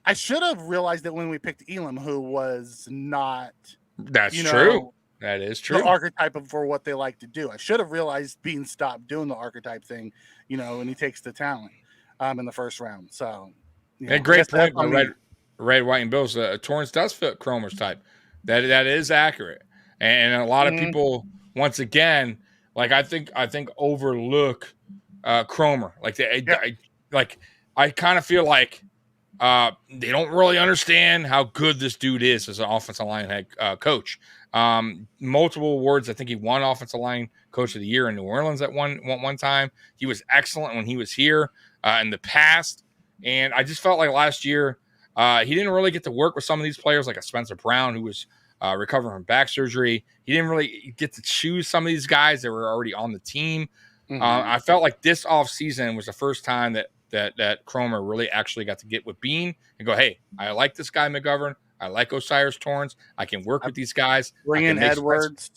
I should have realized that when we picked Elam, who was not. That's true. That is true. The archetype for what they like to do. I should have realized Bean stopped doing the archetype thing, and he takes the talent in the first round. So, great point by Red, White, and Bills. Torrance does fit Cromer's type. That is accurate, and a lot of people, once again, like I think overlook Cromer. Like I kind of feel like they don't really understand how good this dude is as an offensive line head coach. Multiple awards. I think he won offensive line coach of the year in New Orleans at one time. He was excellent when he was here in the past. And I just felt like last year he didn't really get to work with some of these players like a Spencer Brown, who was recovering from back surgery. He didn't really get to choose some of these guys that were already on the team. I felt like this offseason was the first time that Cromer really actually got to get with Bean and go, hey, I like this guy, McGovern. I like Osiris Torrance. I can work with these guys. Bring in Edwards.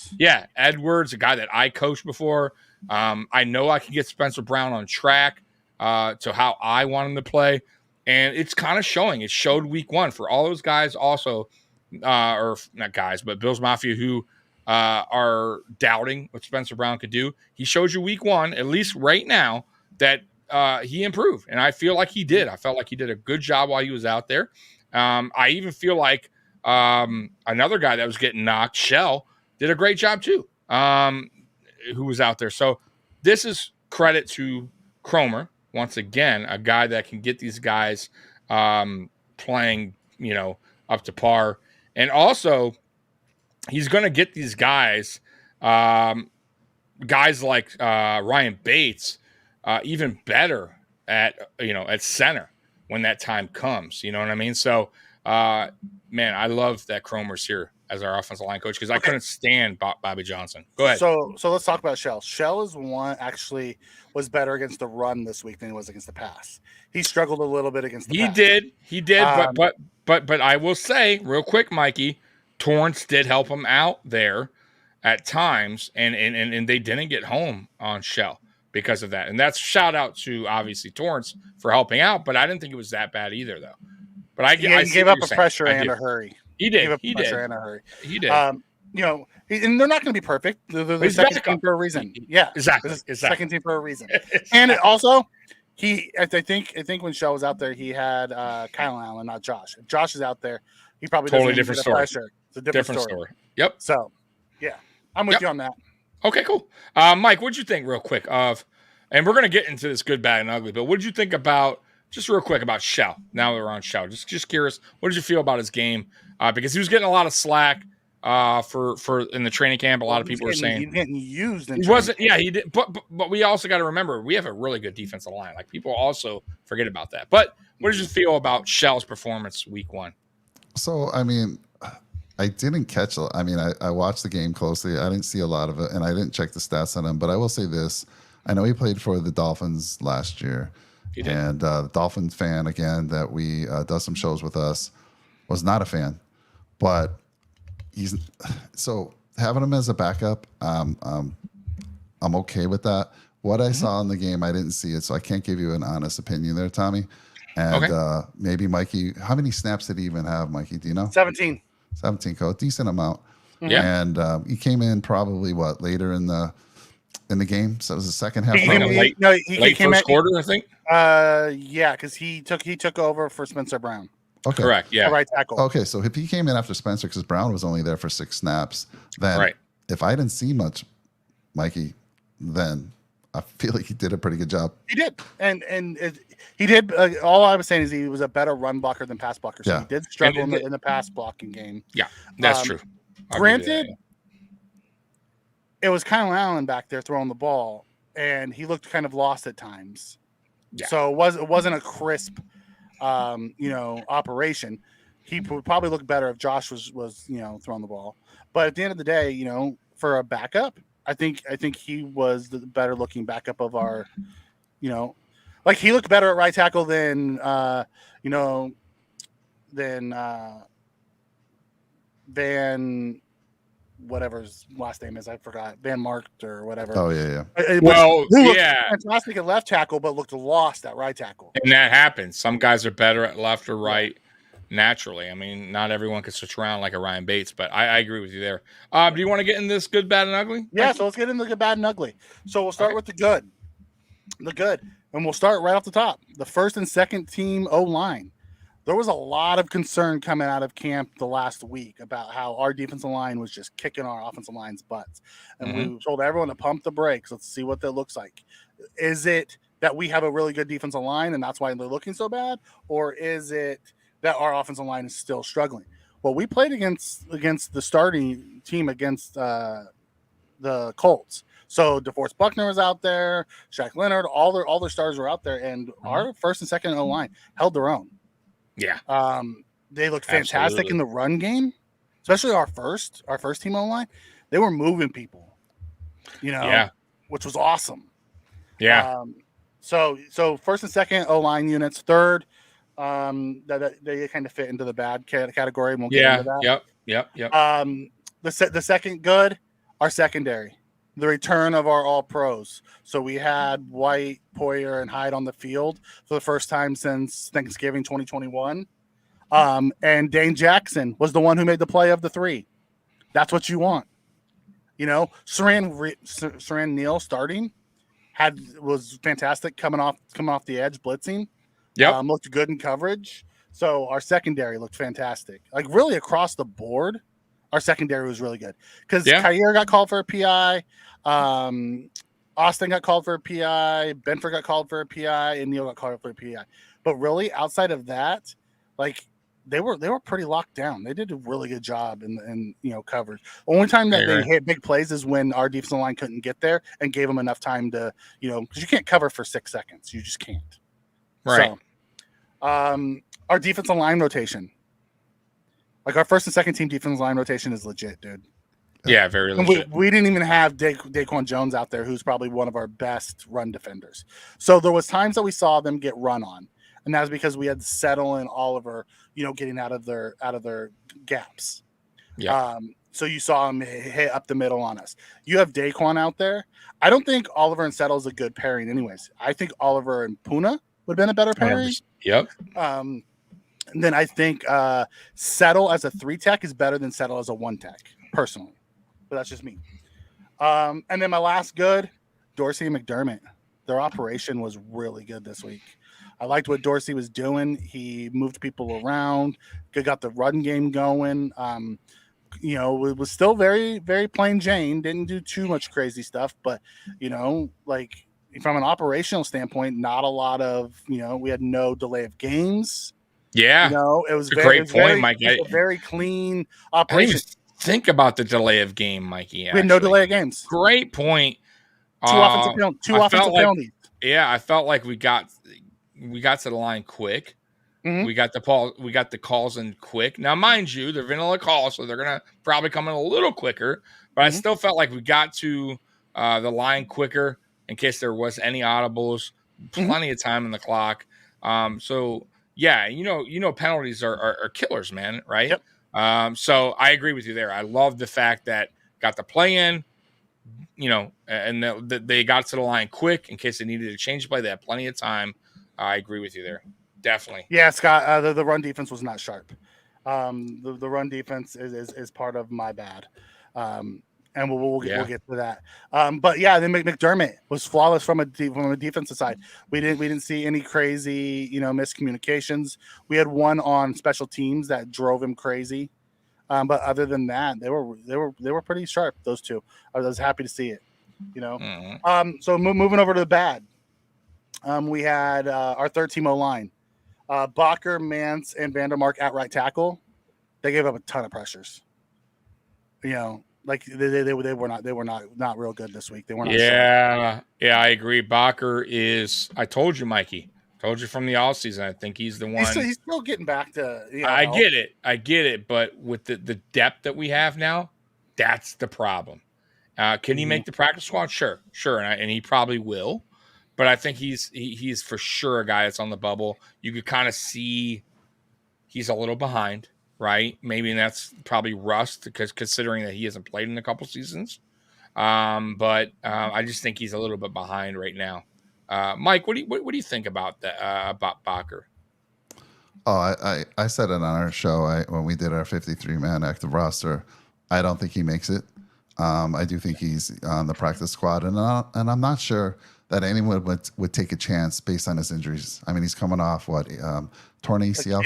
Edwards, a guy that I coached before. I know I can get Spencer Brown on track to how I want him to play. And it's kind of showing. It showed week one for all those guys also, or not guys, but Bills Mafia who are doubting what Spencer Brown could do. He showed you week one, at least right now, that he improved. And I feel like he did. I felt like he did a good job while he was out there. I even feel like another guy that was getting knocked, Shell, did a great job too, who was out there. So this is credit to Cromer, once again, a guy that can get these guys playing, up to par. And also, he's going to get these guys like Ryan Bates, even better at center when that time comes. You know what I mean? So, man, I love that Cromer's here as our offensive line coach because I couldn't stand Bobby Johnson. Go ahead. So let's talk about Shell. Shell is was better against the run this week than he was against the pass. He struggled a little bit against the pass. He did, but I will say real quick, Mikey, Torrance did help him out there at times, and they didn't get home on Shell because of that. And that's shout out to obviously Torrance for helping out, but I didn't think it was that bad either though. But I gave up a pressure and a hurry. He did. He did. And a hurry. He did. And they're not going to be perfect. They're the second team for a reason. Yeah, exactly. Second team for a reason. And also, I think when Shell was out there, he had Kyle Allen, not Josh. If Josh is out there, he probably totally different story. Pressure. It's a different story. Yep. So, yeah, I'm with you on that. Okay, cool. Mike, what'd you think, real quick, and we're going to get into this good, bad, and ugly, but what'd you think about? Just real quick about Shell. Now that we're on Shell, just curious, what did you feel about his game? Because he was getting a lot of slack for in the training camp. A lot of people were saying he's getting used. He wasn't. Yeah, he did. But we also got to remember we have a really good defensive line. Like people also forget about that. But what did you feel about Shell's performance week 1? So I mean, I didn't catch. I mean, I watched the game closely. I didn't see a lot of it, and I didn't check the stats on him. But I will say this: I know he played for the Dolphins last year. And the Dolphins fan, again, that we does some shows with us, was not a fan. But so having him as a backup, I'm okay with that. What I saw in the game, I didn't see it, so I can't give you an honest opinion there, Tommy. And maybe Mikey, how many snaps did he even have, Mikey? Do you know? 17. 17, coach, decent amount. Yeah. And he came in probably later in the game, so it was the second half. He came first quarter, I think. Yeah, because he took over for Spencer Brown. Okay, correct. Yeah, right tackle. Okay, so if he came in after Spencer, because Brown was only there for 6 snaps, then if I didn't see much, Mikey, then I feel like he did a pretty good job. He did, he did. All I was saying is he was a better run blocker than pass blocker. So he did struggle in the pass blocking game. Yeah, that's true. Granted. It was Kyle Allen back there throwing the ball, and he looked kind of lost at times. Yeah. So it wasn't a crisp, operation. He would probably look better if Josh was throwing the ball. But at the end of the day, for a backup, I think he was the better looking backup of our, like he looked better at right tackle than whatever his last name is, I forgot. Van Markt or whatever. Oh yeah. Looked fantastic at left tackle, but looked lost at right tackle. And that happens. Some guys are better at left or right naturally. I mean, not everyone can switch around like a Ryan Bates, but I agree with you there. Do you want to get in this good, bad, and ugly? Yeah, so let's get into the good, bad, and ugly. So we'll start with the good. The good. And we'll start right off the top. The first and second team O-line. There was a lot of concern coming out of camp the last week about how our defensive line was just kicking our offensive line's butts. And we told everyone to pump the brakes. Let's see what that looks like. Is it that we have a really good defensive line and that's why they're looking so bad? Or is it that our offensive line is still struggling? Well, we played against the starting team against the Colts. So DeForest Buckner was out there, Shaq Leonard, all their stars were out there, and our first and second O-line held their own. Yeah. They looked fantastic in the run game, especially our first team O-line. They were moving people, which was awesome. Yeah. So first and second O-line units, third, that they kind of fit into the bad category. And we'll get into that. Yep. The second good, our secondary. The return of our all-pros. So we had White, Poyer, and Hyde on the field for the first time since Thanksgiving 2021. And Dane Jackson was the one who made the play of the 3. That's what you want. Saran Neal starting was fantastic coming off the edge, blitzing. Yep. Looked good in coverage. So our secondary looked fantastic. Like really across the board, our secondary was really good because Kyer got called for a PI. Austin got called for a PI. Benford got called for a PI, and Neal got called for a PI. But really, outside of that, like they were pretty locked down. They did a really good job in coverage. The only time that they hit big plays is when our defensive line couldn't get there and gave them enough time to because you can't cover for 6 seconds. You just can't. Right. So, our defensive line rotation. Like our first and second team defensive line rotation is legit, dude. Yeah, very And legit. we didn't even have Daquan Jones out there, who's probably one of our best run defenders. So there was times that we saw them get run on, and that was because we had to settle in Oliver, getting out of their gaps. Yeah. So you saw him hit up the middle on us. You have Daquan out there. I don't think Oliver and Settle is a good pairing, anyways. I think Oliver and Puna would have been a better pairing. Yep. And then I think Settle as a 3-tech is better than Settle as a 1-tech, personally. But that's just me. And then my last good, Dorsey and McDermott. Their operation was really good this week. I liked what Dorsey was doing. He moved people around, got the run game going. It was still very, very plain Jane. Didn't do too much crazy stuff, but like from an operational standpoint, not a lot of we had no delay of games. Yeah, it was a great point, Mike. A very clean I operation. didn't even think about the delay of game, Mikey. We had no delay of games. Great point. Two offensive penalties. Yeah, I felt like we got to the line quick. Mm-hmm. We got the calls in quick. Now, mind you, they're vanilla calls, so they're gonna probably come in a little quicker. But I still felt like we got to the line quicker in case there was any audibles. Plenty of time in the clock. So yeah, penalties are killers, man. Right? Yep. So I agree with you there. I love the fact that got the play in. And they got to the line quick in case they needed to change play. They had plenty of time. I agree with you there. Definitely. Yeah, Scott, the run defense was not sharp. The run defense is part of my bad. And we'll get to that. But yeah, then McDermott was flawless from a defensive side. We didn't see any crazy, miscommunications. We had one on special teams that drove him crazy. But other than that, they were pretty sharp. Those two. I was happy to see it. So moving over to the bad. We had our third team O-line. Bakker, Mance, and Vandermark at right tackle. They gave up a ton of pressures. Like they were not real good this week. They weren't. Yeah, I agree. Bakker is. I told you, Mikey. Told you from the offseason. I think he's the one. He's still getting back to. I get it. But with the depth that we have now, that's the problem. Can he make the practice squad? Sure, and he probably will. But I think he's for sure a guy that's on the bubble. You could kind of see he's a little behind, right? Maybe that's probably rust because considering that he hasn't played in a couple seasons. But I just think he's a little bit behind right now. Mike, what do you think about that about Bakker? Oh, I said it on our show when we did our 53-man active roster. I don't think he makes it. I do think he's on the practice squad, and I'm not sure that anyone would take a chance based on his injuries. I mean, he's coming off torn ACL,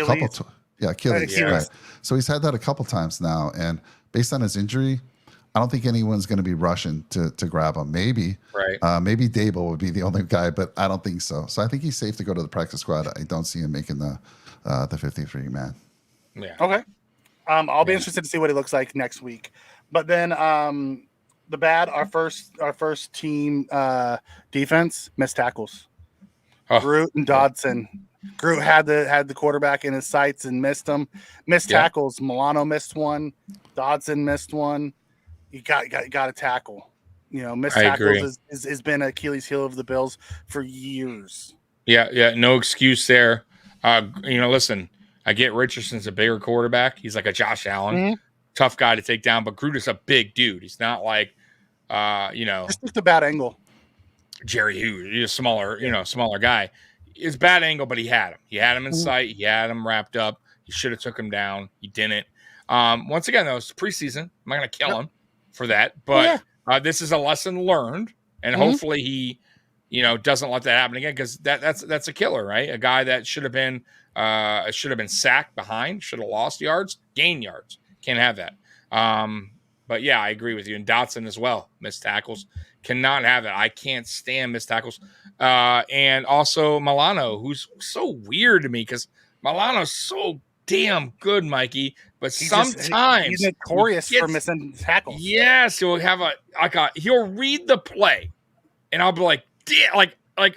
Achilles. Right. So he's had that a couple times now, and based on his injury, I don't think anyone's going to be rushing to grab him. Maybe, right? Maybe Dable would be the only guy, but I don't think so. So I think he's safe to go to the practice squad. I don't see him making the 53-man. Yeah. Okay. I'll be interested to see what it looks like next week. But then the bad, our first team defense missed tackles. Groot and Dodson. Groot had the quarterback in his sights and missed them. Tackles. Milano missed one. Dodson missed one. You got to tackle. Missed tackles has been Achilles heel of the Bills for years. Yeah. No excuse there. Listen, I get Richardson's a bigger quarterback. He's like a Josh Allen. Mm-hmm. Tough guy to take down, but Groot is a big dude. He's not like, just looked a bad angle. Jerry Hughes. He's a smaller guy. It's bad angle, but he had him. He had him in sight. He had him wrapped up. He should have took him down. He didn't. Once again, though, it's preseason. I'm not going to kill him for that, but this is a lesson learned, and hopefully he, doesn't let that happen again because that's a killer, right? A guy that should have been sacked behind, should have lost yards, gain yards. Can't have that. But yeah, I agree with you. And Dotson as well. Missed tackles. Cannot have it. I can't stand missed tackles. And also Milano, who's so weird to me because Milano's so damn good, Mikey. But sometimes he's notorious for missing tackles. Yes, he'll have he'll read the play, and I'll be like, damn,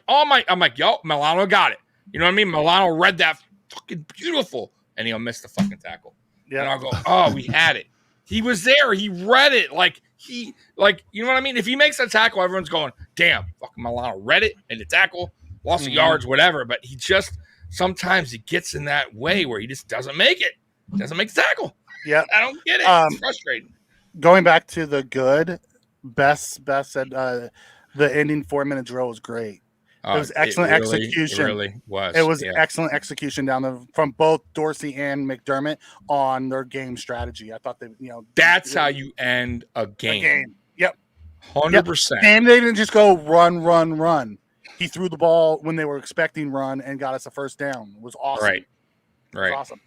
I'm like, yo, Milano got it. You know what I mean? Milano read that fucking beautiful, and he'll miss the fucking tackle. And I'll go, oh, we had it. He was there. He read it. You know what I mean? If he makes a tackle, everyone's going, damn, fucking Milano read it, made the tackle, lost the yards, whatever. But sometimes he gets in that way where he just doesn't make it. Doesn't make the tackle. Yeah. I don't get it. It's frustrating. Going back to the good, Best said the ending 4-minute drill was great. It was excellent execution. It really was. It was excellent execution from both Dorsey and McDermott on their game strategy. I thought that's how you end a game. Yep. 100%. And they didn't just go run. He threw the ball when they were expecting run and got us a first down. It was awesome. Right. It was awesome.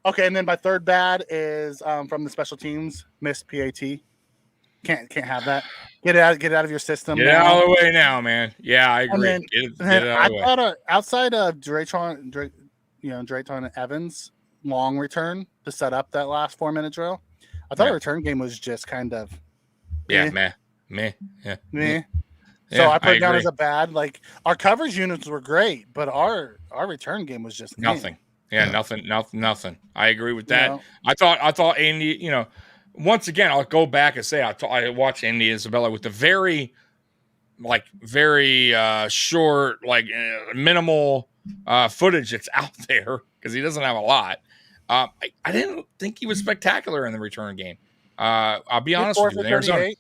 Okay, and then my third bad is from the special teams, missed PAT. Can't have that. Get it out of your system. Get it out of the way now, man. Yeah, I agree. Then, get it out of the way. I thought outside of Drayton and Evans' long return to set up that last 4-minute drill, I thought the return game was just kind of meh. So I put it down as a bad. Like our coverage units were great, but our return game was just nothing. Nothing. I agree with that. I thought Andy, once again, I'll go back and say I watched Andy Isabella with the very short, minimal footage that's out there because he doesn't have a lot. I didn't think he was spectacular in the return game. I'll be honest with you. Arizona,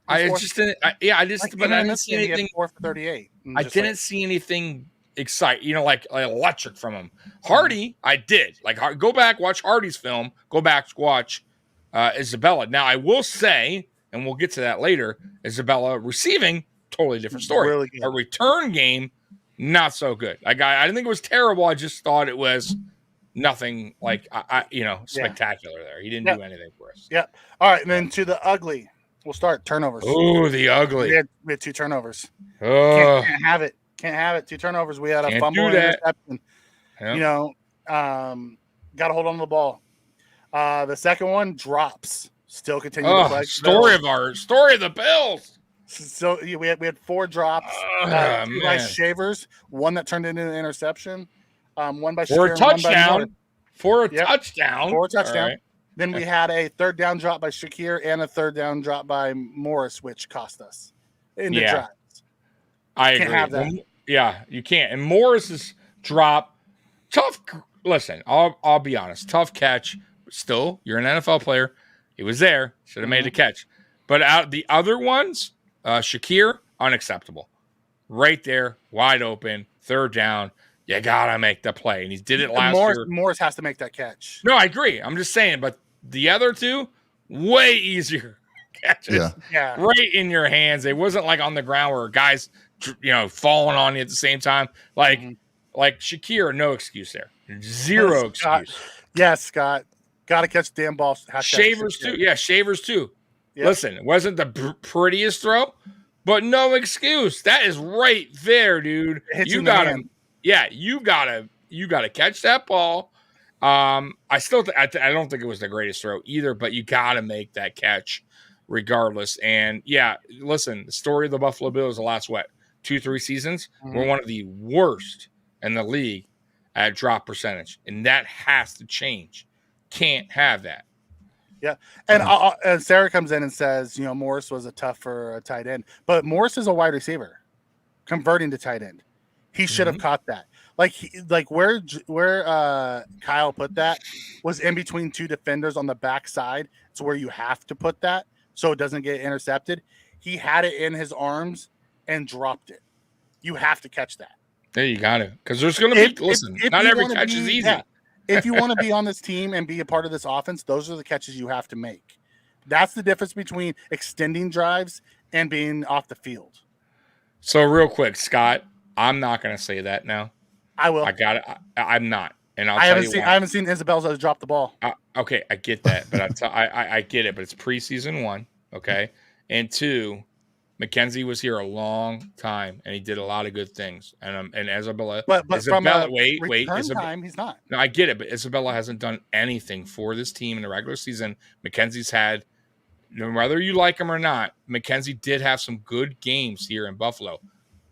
I didn't see anything. 4 for 38. I didn't see anything exciting, electric from him. Hardy, I did. Go back, watch Hardy's film. Go back, watch Isabella. Now, I will say, and we'll get to that later, Isabella receiving, totally different story. Really good. A return game, not so good. I didn't think it was terrible. I just thought it was nothing spectacular there. He didn't do anything for us. Yeah. All right, and then to the ugly. We'll start turnovers. Oh, the ugly. We had 2 turnovers. Oh. Can't have it. 2 turnovers. We had a fumble and interception. Yep. Got to hold on to the ball. The second one drops. Still continue to play. Story of the Bills. So we had 4 drops. 2 by Shavers, 1 that turned into an interception. 1 by for a touchdown. For a touchdown. Right. Then we had a 3rd down drop by Shakir and a 3rd down drop by Morris, which cost us in the drives. I agree. Can't have that. Yeah, you can't. And Morris's drop, tough. Listen, I'll be honest. Tough catch. Still, you're an NFL player. He was there. Should have made the catch. But out the other ones, Shakir, unacceptable. Right there, wide open, 3rd down. You gotta make the play, and he did it last year. Morris has to make that catch. No, I agree. I'm just saying, but the other 2, way easier catches. Yeah. Right in your hands. It wasn't like on the ground where guys, falling on you at the same time. Like Shakir, no excuse there. Zero excuse. Yes, Scott. Got to catch the damn ball. Shavers too. Yeah, Shavers too. Yep. Listen, it wasn't the prettiest throw, but no excuse. That is right there, dude. You got him. Yeah, you gotta catch that ball. I don't think it was the greatest throw either, but you gotta make that catch regardless. And listen, the story of the Buffalo Bills the last 2-3 seasons, we're one of the worst in the league at drop percentage, and that has to change. Can't have that. Yeah, and Sarah comes in and says, Morris was a tougher tight end, but Morris is a wide receiver, converting to tight end. He should have caught that. Where Kyle put that was in between 2 defenders on the backside. It's where you have to put that so it doesn't get intercepted. He had it in his arms and dropped it. You have to catch that. There you got it. Because there's going to be, not every catch is easy. Yeah, if you want to be on this team and be a part of this offense, those are the catches you have to make. That's the difference between extending drives and being off the field. So real quick, Scott, I'm not going to say that now. I will. I got it. I'm not, and I haven't seen Isabella drop the ball. Okay, I get that, but I get it. But it's preseason 1, okay, and 2. McKenzie was here a long time, and he did a lot of good things. And Isabella, but Isabella, from time, he's not. No, I get it, but Isabella hasn't done anything for this team in the regular season. McKenzie's had, whether you like him or not, McKenzie did have some good games here in Buffalo.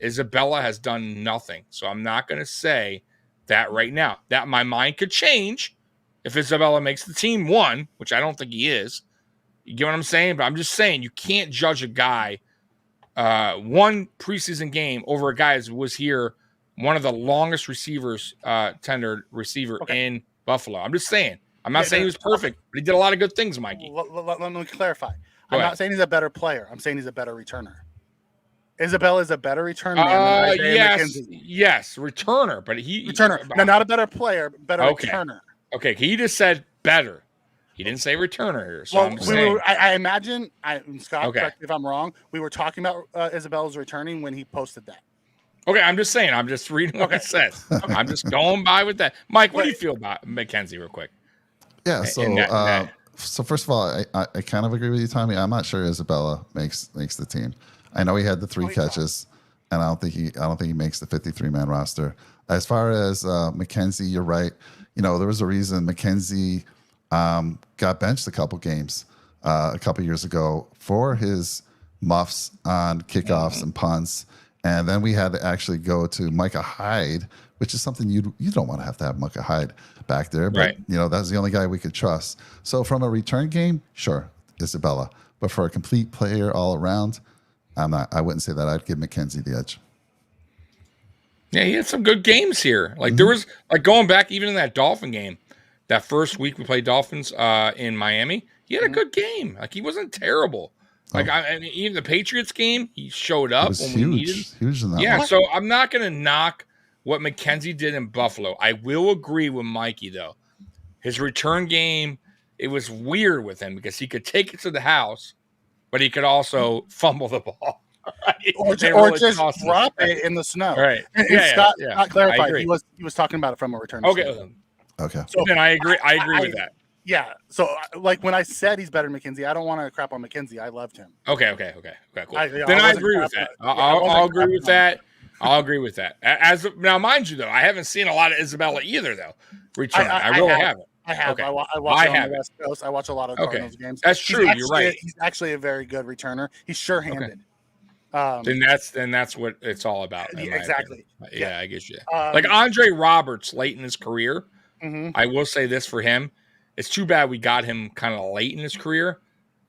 Isabella has done nothing. So I'm not going to say that right now. That my mind could change, if Isabella makes the team, one, which I don't think he is. You get what I'm saying? But I'm just saying you can't judge a guy one preseason game over a guy who was here, one of the longest receivers, tenured receiver in Buffalo. I'm just saying. I'm not saying he was perfect, but he did a lot of good things, Mikey. Let me clarify. I'm not saying he's a better player. I'm saying he's a better returner. Isabella is a better return man than Isaiah McKenzie. Yes, returner, but returner. No, not a better player, better returner. Okay, he just said better. He didn't say returner here. So I imagine, Scott, correct me if I'm wrong, we were talking about Isabella's returning when he posted that. Okay, I'm just saying. I'm just reading what it says. I'm just going by with that. Mike, what do you feel about McKenzie real quick? Yeah, so first of all, I kind of agree with you, Tommy. I'm not sure Isabella makes the team. I know he had the 3 catches, and I don't think he makes the 53-man roster. As far as McKenzie, you're right. You know, there was a reason McKenzie got benched a couple games a couple years ago for his muffs on kickoffs and punts, and then we had to actually go to Micah Hyde, which is something you don't want to have Micah Hyde back there, but you know that's the only guy we could trust. So from a return game, sure, Isabella, but for a complete player all around, I wouldn't say that. I'd give McKenzie the edge. Yeah, he had some good games here. Like there was going back even in that Dolphin game, that first week we played Dolphins in Miami. He had a good game. Like he wasn't terrible. Like I mean, even the Patriots game, he showed up when we needed. Huge in that. Yeah, so I'm not going to knock what McKenzie did in Buffalo. I will agree with Mikey though. His return game, it was weird with him because he could take it to the house, but he could also fumble the ball. Right? Or just drop it in the snow. Right. And Scott clarified. He was talking about it from a return. Okay. So then I agree with that. Yeah. So like when I said he's better than McKenzie, I don't want to crap on McKenzie. I loved him. Okay, cool. Then I agree with that. I'll agree with that. I'll agree with that. Now, mind you, though, I haven't seen a lot of Isabella either, though. Return. I really haven't. I have. Okay. I watch on the West Coast. I watch a lot of Cardinals games. That's true. You're right. He's actually a very good returner. He's sure-handed. Then that's what it's all about. Exactly. Yeah, I guess like Andre Roberts late in his career. I will say this for him. It's too bad we got him kind of late in his career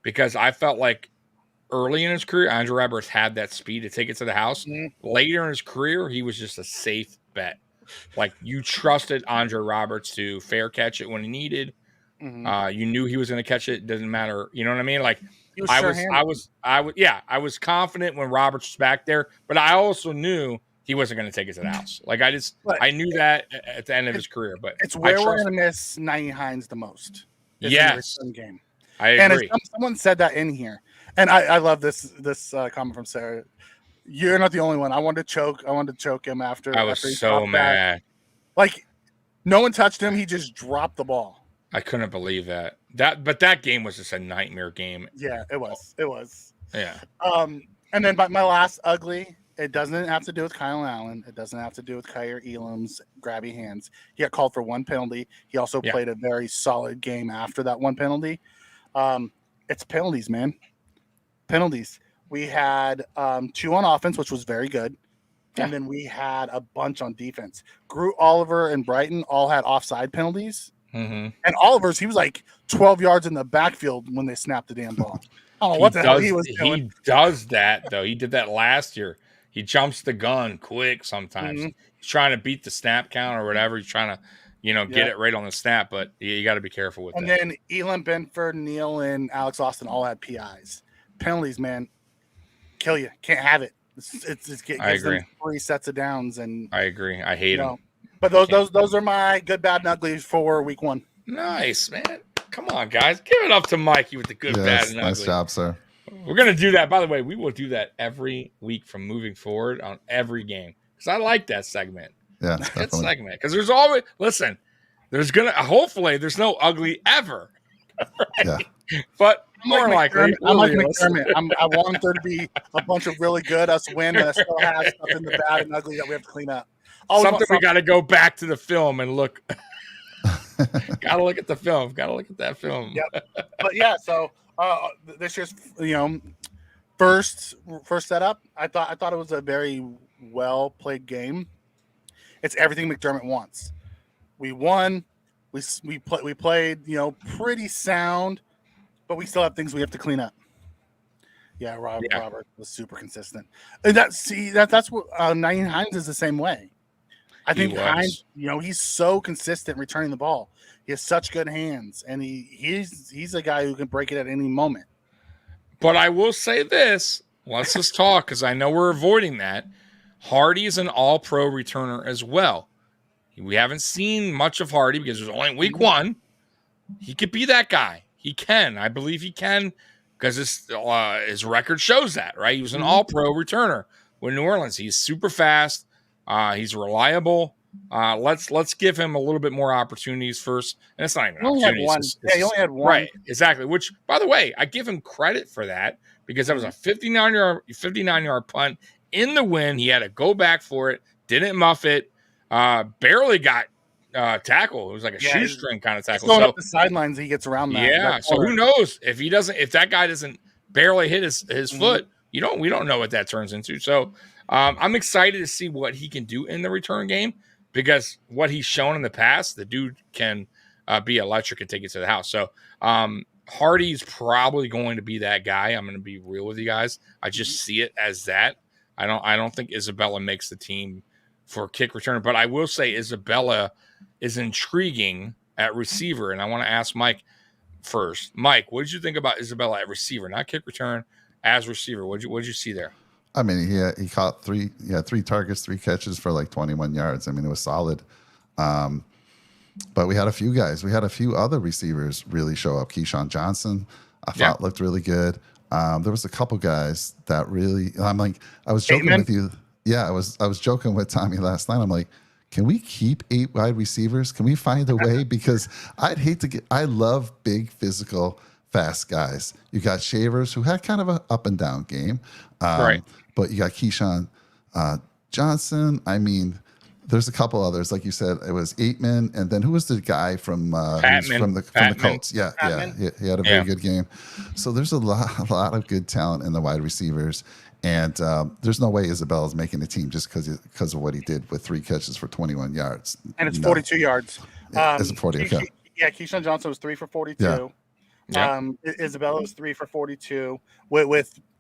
because I felt like early in his career, Andre Roberts had that speed to take it to the house. Later in his career, he was just a safe bet. Like you trusted Andre Roberts to fair catch it when he needed. You knew he was going to catch it. Doesn't matter. You know what I mean? Like I was confident when Roberts was back there, but I also knew he wasn't going to take it to the house. Like I knew that at the end of his career, but it's where we're going to miss Nyheim Hines the most. Yes. In the game. I agree. And someone said that in here. And I love this comment from Sarah. You're not the only one. I wanted to choke him after. I was so mad. Like no one touched him. He just dropped the ball. I couldn't believe that. But that game was just a nightmare game. Yeah, it was. It was. Yeah. And then my last ugly. It doesn't have to do with Kyle Allen. It doesn't have to do with Kyer Elam's grabby hands. He got called for one penalty. He also played a very solid game after that one penalty. It's penalties, man. Penalties. We had 2 on offense, which was very good. And then we had a bunch on defense. Groot, Oliver, and Brighton all had offside penalties. And Oliver's, he was like 12 yards in the backfield when they snapped the damn ball. Oh, what the hell he was doing. He does that, though. He did that last year. He jumps the gun quick sometimes. He's trying to beat the snap count or whatever. He's trying to, get it right on the snap, but you got to be careful with that. And then Elam Benford, Neal, and Alex Austin all had PIs. Penalties, man, kill you. Can't have it. I agree. 3 sets of downs, and I agree. I hate them. But those are my good, bad, and uglies for week 1. Nice, man. Come on, guys. Give it up to Mikey with the good, bad, and ugly. Nice job, sir. We're going to do that. By the way, we will do that every week from moving forward on every game because I like that segment. Yeah, that segment. Because there's always, listen, hopefully there's no ugly ever. Right? Yeah. But more likely. I'm like McDermott. I want there to be a bunch of really good, us win, and I still have stuff in the bad and ugly that we have to clean up. Something we got to go back to the film and look. Got to look at the film. Got to look at that film. Yep. But yeah, so this year's first setup, I thought it was a very well played game. It's everything McDermott wants. We won. We played, pretty sound, but we still have things we have to clean up. Yeah, Robert was super consistent. And that's what Naeem Hines is the same way. I think Hines, he's so consistent returning the ball. He has such good hands, and he's a guy who can break it at any moment. But I will say this. Let's just talk, because I know we're avoiding that. Hardy is an all-pro returner as well. We haven't seen much of Hardy because there's only week one. He could be that guy. He can. I believe he can, because his record shows that, right? He was an all-pro returner with New Orleans. He's super fast. He's reliable. Let's give him a little bit more opportunities first. And it's not even opportunities. He only had one. Right, exactly. Which, by the way, I give him credit for that, because that was a 59-yard punt in the win. He had to go back for it, didn't muff it, barely got tackle. It was like a shoestring kind of tackle. Going up the sidelines, he gets around that. Yeah. So who knows if that guy doesn't barely hit his foot, we don't know what that turns into. So I'm excited to see what he can do in the return game, because what he's shown in the past, the dude can be electric and take it to the house. So Hardy's probably going to be that guy. I'm going to be real with you guys. I just see it as that. I don't think Isabella makes the team for kick returner, but I will say Isabella is intriguing at receiver. And I want to ask Mike first. Mike, what did you think about Isabella at receiver, not kick return, as receiver? What did you see there? I mean, he caught three targets, 3 catches for like 21 yards. I mean, it was solid. But we had a few guys. We had a few other receivers really show up. Keyshawn Johnson, I thought looked really good. There was a couple guys that really. I was joking with you. Yeah, I was joking with Tommy last night. I'm like, can we keep 8 wide receivers? Can we find a way? Because I love big, physical, fast guys. You got Shavers, who had kind of an up and down game. Right. But you got Keyshawn Johnson. I mean, there's a couple others. Like you said, it was Aitman. And then who was the guy from the Colts? Yeah. He had a very good game. So there's a lot of good talent in the wide receivers. And there's no way Isabella's making the team just because of what he did with 3 catches for 21 yards. And it's 42 yards. Is it 40? Okay. Yeah, Keyshawn Johnson was 3 for 42. Yeah. Isabella was 3 for 42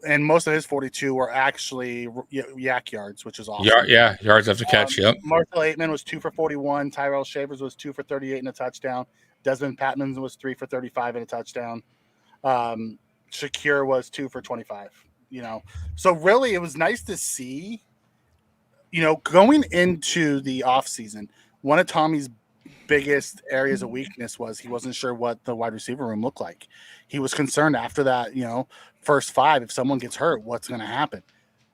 and most of his 42 were actually yak yards, which is awesome. Yards after catch. Yep. Marcel Aitman was 2 for 41. Tyrell Shavers was 2 for 38 and a touchdown. Desmond Patman was 3 for 35 and a touchdown. Shakir was 2 for 25. So really, it was nice to see. Going into the offseason, one of Tommy's biggest areas of weakness was he wasn't sure what the wide receiver room looked like. He was concerned after that, first 5, if someone gets hurt, what's going to happen?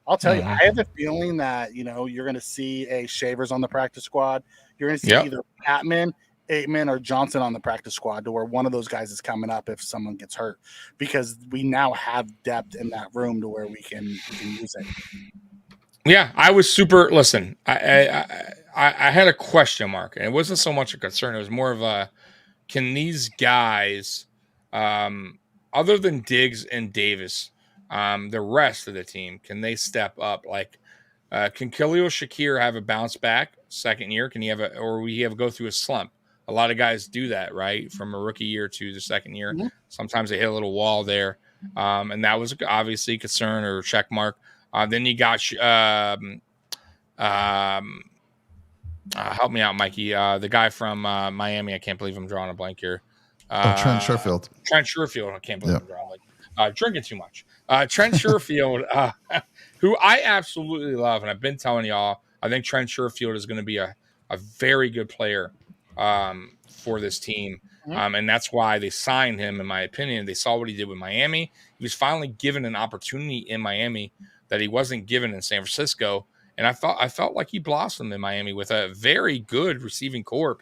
I'll tell you, I have the feeling that, you're going to see a Shavers on the practice squad. You're going to see either Patman, Aitman, or Johnson on the practice squad, to where one of those guys is coming up if someone gets hurt, because we now have depth in that room to where we can use it. Yeah, I was super. Listen, I had a question mark, and it wasn't so much a concern. It was more of a, can these guys, other than Diggs and Davis, the rest of the team, can they step up? Like, can Khalil Shakir have a bounce back second year? Can he have or will he have go through a slump? A lot of guys do that, right? From a rookie year to the second year. Mm-hmm. Sometimes they hit a little wall there. And that was obviously a concern or a check mark. Then you got, help me out, Mikey. The guy from Miami. I can't believe I'm drawing a blank here. Trent Sherfield. Trent Sherfield. I can't believe I'm drawing a blank. Drinking too much. Trent Sherfield, who I absolutely love. And I've been telling y'all, I think Trent Sherfield is going to be a very good player for this team. And that's why they signed him, in my opinion. They saw what he did with Miami. He was finally given an opportunity in Miami that he wasn't given in San Francisco. And I felt like he blossomed in Miami with a very good receiving corps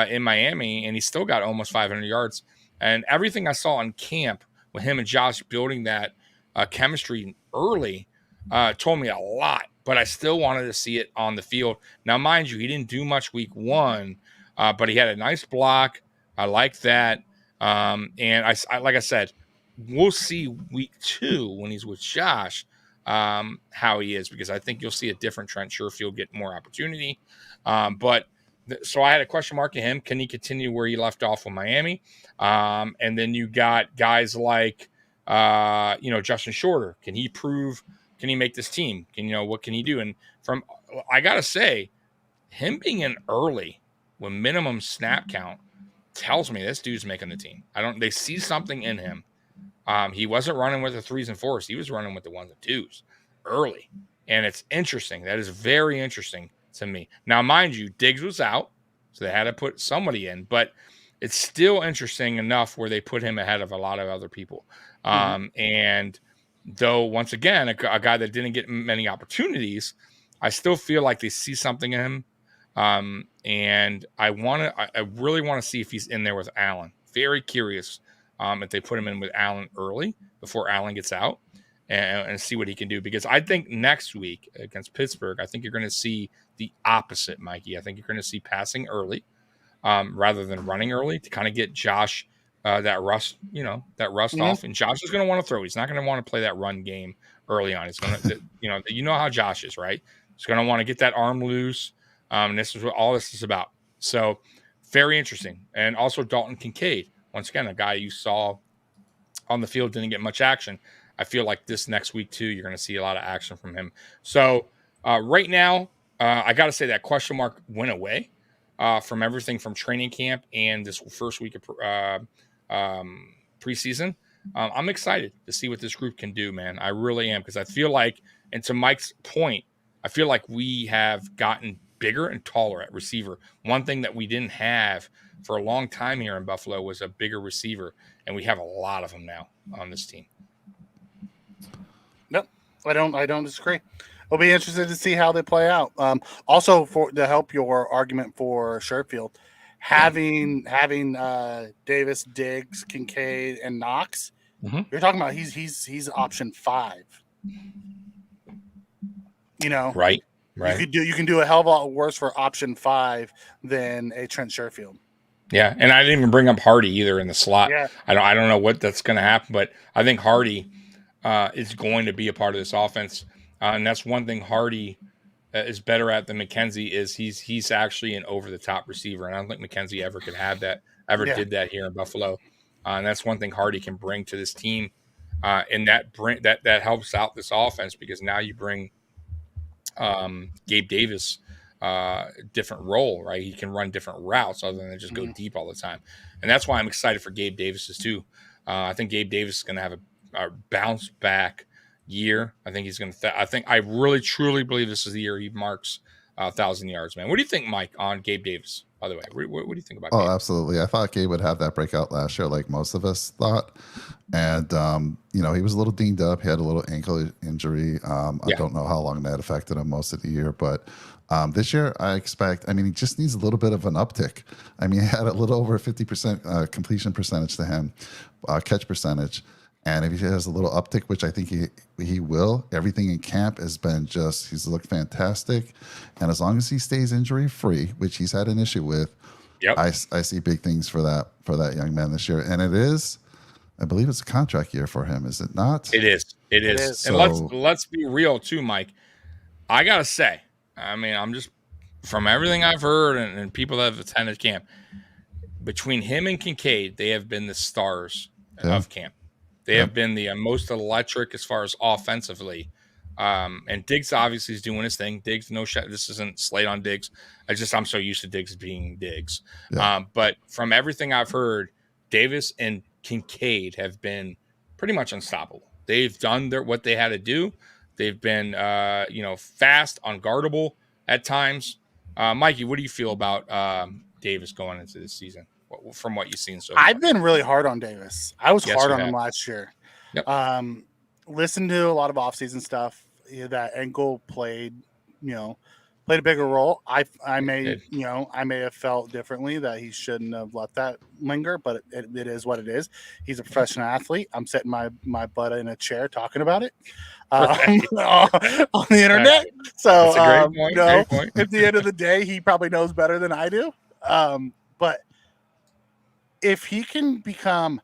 in Miami. And he still got almost 500 yards. And everything I saw in camp with him and Josh building that chemistry early told me a lot. But I still wanted to see it on the field. Now, mind you, he didn't do much week 1, but he had a nice block. I like that. And I like I said, we'll see week 2 when he's with Josh how he is, because I think you'll see a different Trent Sherfield get more opportunity. But So I had a question mark to him. Can he continue where he left off with Miami? And then you got guys like, Justin Shorter. Can he prove? Can he make this team? What can he do? And I gotta say, him being in early with minimum snap count tells me this dude's making the team. They see something in him. He wasn't running with the 3s and 4s. He was running with the 1s and 2s early. And it's interesting. That is very interesting to me. Now, mind you, Diggs was out, so they had to put somebody in, but it's still interesting enough where they put him ahead of a lot of other people. And though, once again, a guy that didn't get many opportunities, I still feel like they see something in him. And I really want to see if he's in there with Allen. Very curious if they put him in with Allen early before Allen gets out and see what he can do. Because I think next week against Pittsburgh, I think you're going to see the opposite, Mikey. I think you're going to see passing early rather than running early to kind of get Josh that rust off. And Josh is going to want to throw. He's not going to want to play that run game early on. He's going to, you know how Josh is, right? He's going to want to get that arm loose. And this is what all this is about. So very interesting. And also Dalton Kincaid, once again, a guy you saw on the field, didn't get much action. I feel like this next week too, you're going to see a lot of action from him. So right now, I got to say that question mark went away from everything from training camp and this first week of preseason. I'm excited to see what this group can do, man. I really am, because I feel like, and to Mike's point, I feel like we have gotten bigger and taller at receiver. One thing that we didn't have for a long time here in Buffalo was a bigger receiver, and we have a lot of them now on this team. Nope, I don't disagree. We'll be interested to see how they play out. Also, to help your argument for Sherfield, having Davis, Diggs, Kincaid, and Knox, you're talking about he's option 5. Right. You can do a hell of a lot worse for option 5 than a Trent Sherfield. Yeah, and I didn't even bring up Hardy either in the slot. Yeah. I don't know what that's going to happen, but I think Hardy is going to be a part of this offense, and that's one thing Hardy is better at than McKenzie is he's actually an over the top receiver, and I don't think McKenzie ever could have that, did that here in Buffalo, and that's one thing Hardy can bring to this team, and that helps out this offense, because now you bring Gabe Davis different role, right? He can run different routes other than just go deep all the time, and that's why I'm excited for Gabe Davis's too. I think Gabe Davis is going to have a bounce back year. I think he's going to. I really truly believe this is the year he marks 1,000 yards, man. What do you think, Mike, on Gabe Davis? By the way, what do you think about? Gabe? Absolutely. I thought Gabe would have that breakout last year, like most of us thought. And he was a little dinged up. He had a little ankle injury. I don't know how long that affected him most of the year, but this year I expect. He just needs a little bit of an uptick. He had a little over 50% completion percentage to him, catch percentage. And if he has a little uptick, which I think he will, everything in camp has been he's looked fantastic. And as long as he stays injury free, which he's had an issue with, I see big things for that young man this year. And it is, I believe it's a contract year for him, is it not? It is. And let's be real too, Mike. I gotta say, I'm just, from everything I've heard and people that have attended camp, between him and Kincaid, they have been the stars of camp. They have been the most electric as far as offensively. And Diggs obviously is doing his thing. Diggs, no shot. This isn't slate on Diggs. I'm so used to Diggs being Diggs. Yeah. But from everything I've heard, Davis and Kincaid have been pretty much unstoppable. They've done what they had to do. They've been, fast, unguardable at times. Mikey, what do you feel about Davis going into this season? From what you've seen so far? I've been really hard on Davis. I was hard on him last year. Yep. Listened to a lot of offseason stuff. That ankle played a bigger role. I may have felt differently, that he shouldn't have let that linger, but it is what it is. He's a professional athlete. I'm setting my butt in a chair talking about it on the internet. So that's a great point. At the end of the day, he probably knows better than I do. But if he can become,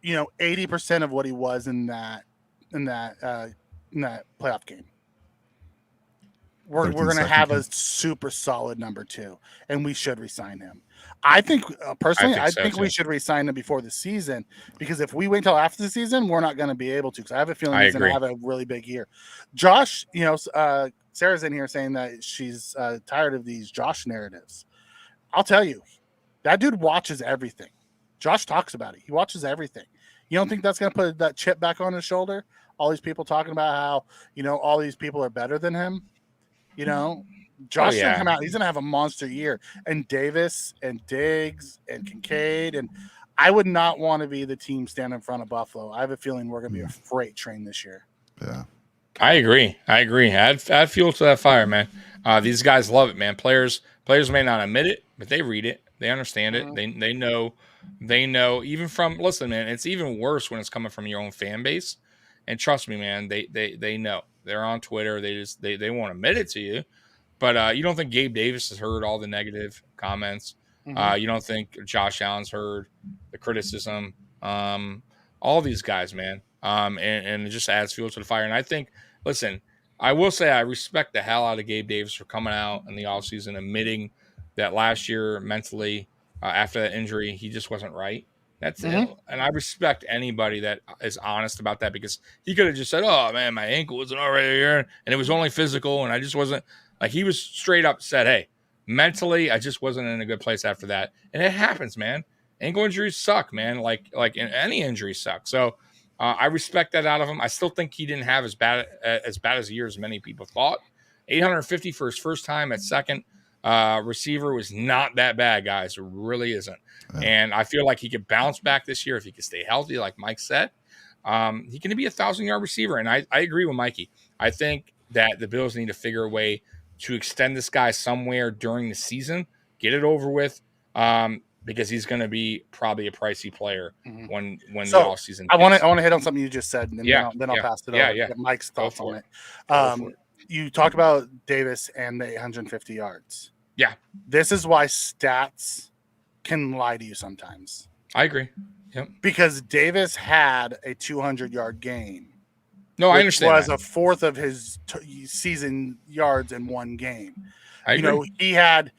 80% of what he was in that playoff game, we're 13 going to second have kid. a super solid number 2, and we should resign him. I think personally, I so, think we too. should resign him before the season, because if we wait till after the season, we're not going to be able to. Because I have a feeling I he's going to agree. have a really big year. Josh, Sarah's in here saying that she's tired of these Josh narratives. I'll tell you, that dude watches everything. Josh talks about it. He watches everything. You don't think that's going to put that chip back on his shoulder? All these people talking about how, all these people are better than him. Josh is going to come out. He's going to have a monster year. And Davis and Diggs and Kincaid. And I would not want to be the team standing in front of Buffalo. I have a feeling we're going to be a freight train this year. Yeah. I agree. Add fuel to that fire, man. These guys love it, man. Players may not admit it, but they read it. They understand it. They know. Even from, listen, man, it's even worse when it's coming from your own fan base. And trust me, man, they know. They're on Twitter. They won't admit it to you. But you don't think Gabe Davis has heard all the negative comments? You don't think Josh Allen's heard the criticism? All these guys, man. And it just adds fuel to the fire. And I think, listen, I will say I respect the hell out of Gabe Davis for coming out in the offseason, admitting that last year mentally, after that injury, he just wasn't right. That's it. And I respect anybody that is honest about that, because he could have just said, oh, man, my ankle wasn't all right here, and it was only physical, and I just wasn't. Like, he was straight up said, hey, mentally, I just wasn't in a good place after that. And it happens, man. Ankle injuries suck, man. Like any injury sucks. So I respect that out of him. I still think he didn't have as bad a year as many people thought. 850 for his first time at second receiver was not that bad, guys. It really isn't. And I feel like he could bounce back this year if he could stay healthy, like Mike said. He can be a 1,000-yard receiver. And I agree with Mikey. I think that the Bills need to figure a way to extend this guy somewhere during the season, get it over with, because he's going to be probably a pricey player when the offseason. I want to hit on something you just said, and then I'll pass it over. Yeah. Get Mike's thoughts on it. You talked about Davis and the 850 yards. Yeah, this is why stats can lie to you sometimes. I agree. Yep. Because Davis had a 200-yard game. No, I understand. Was a fourth of his season yards in one game. I agree. He had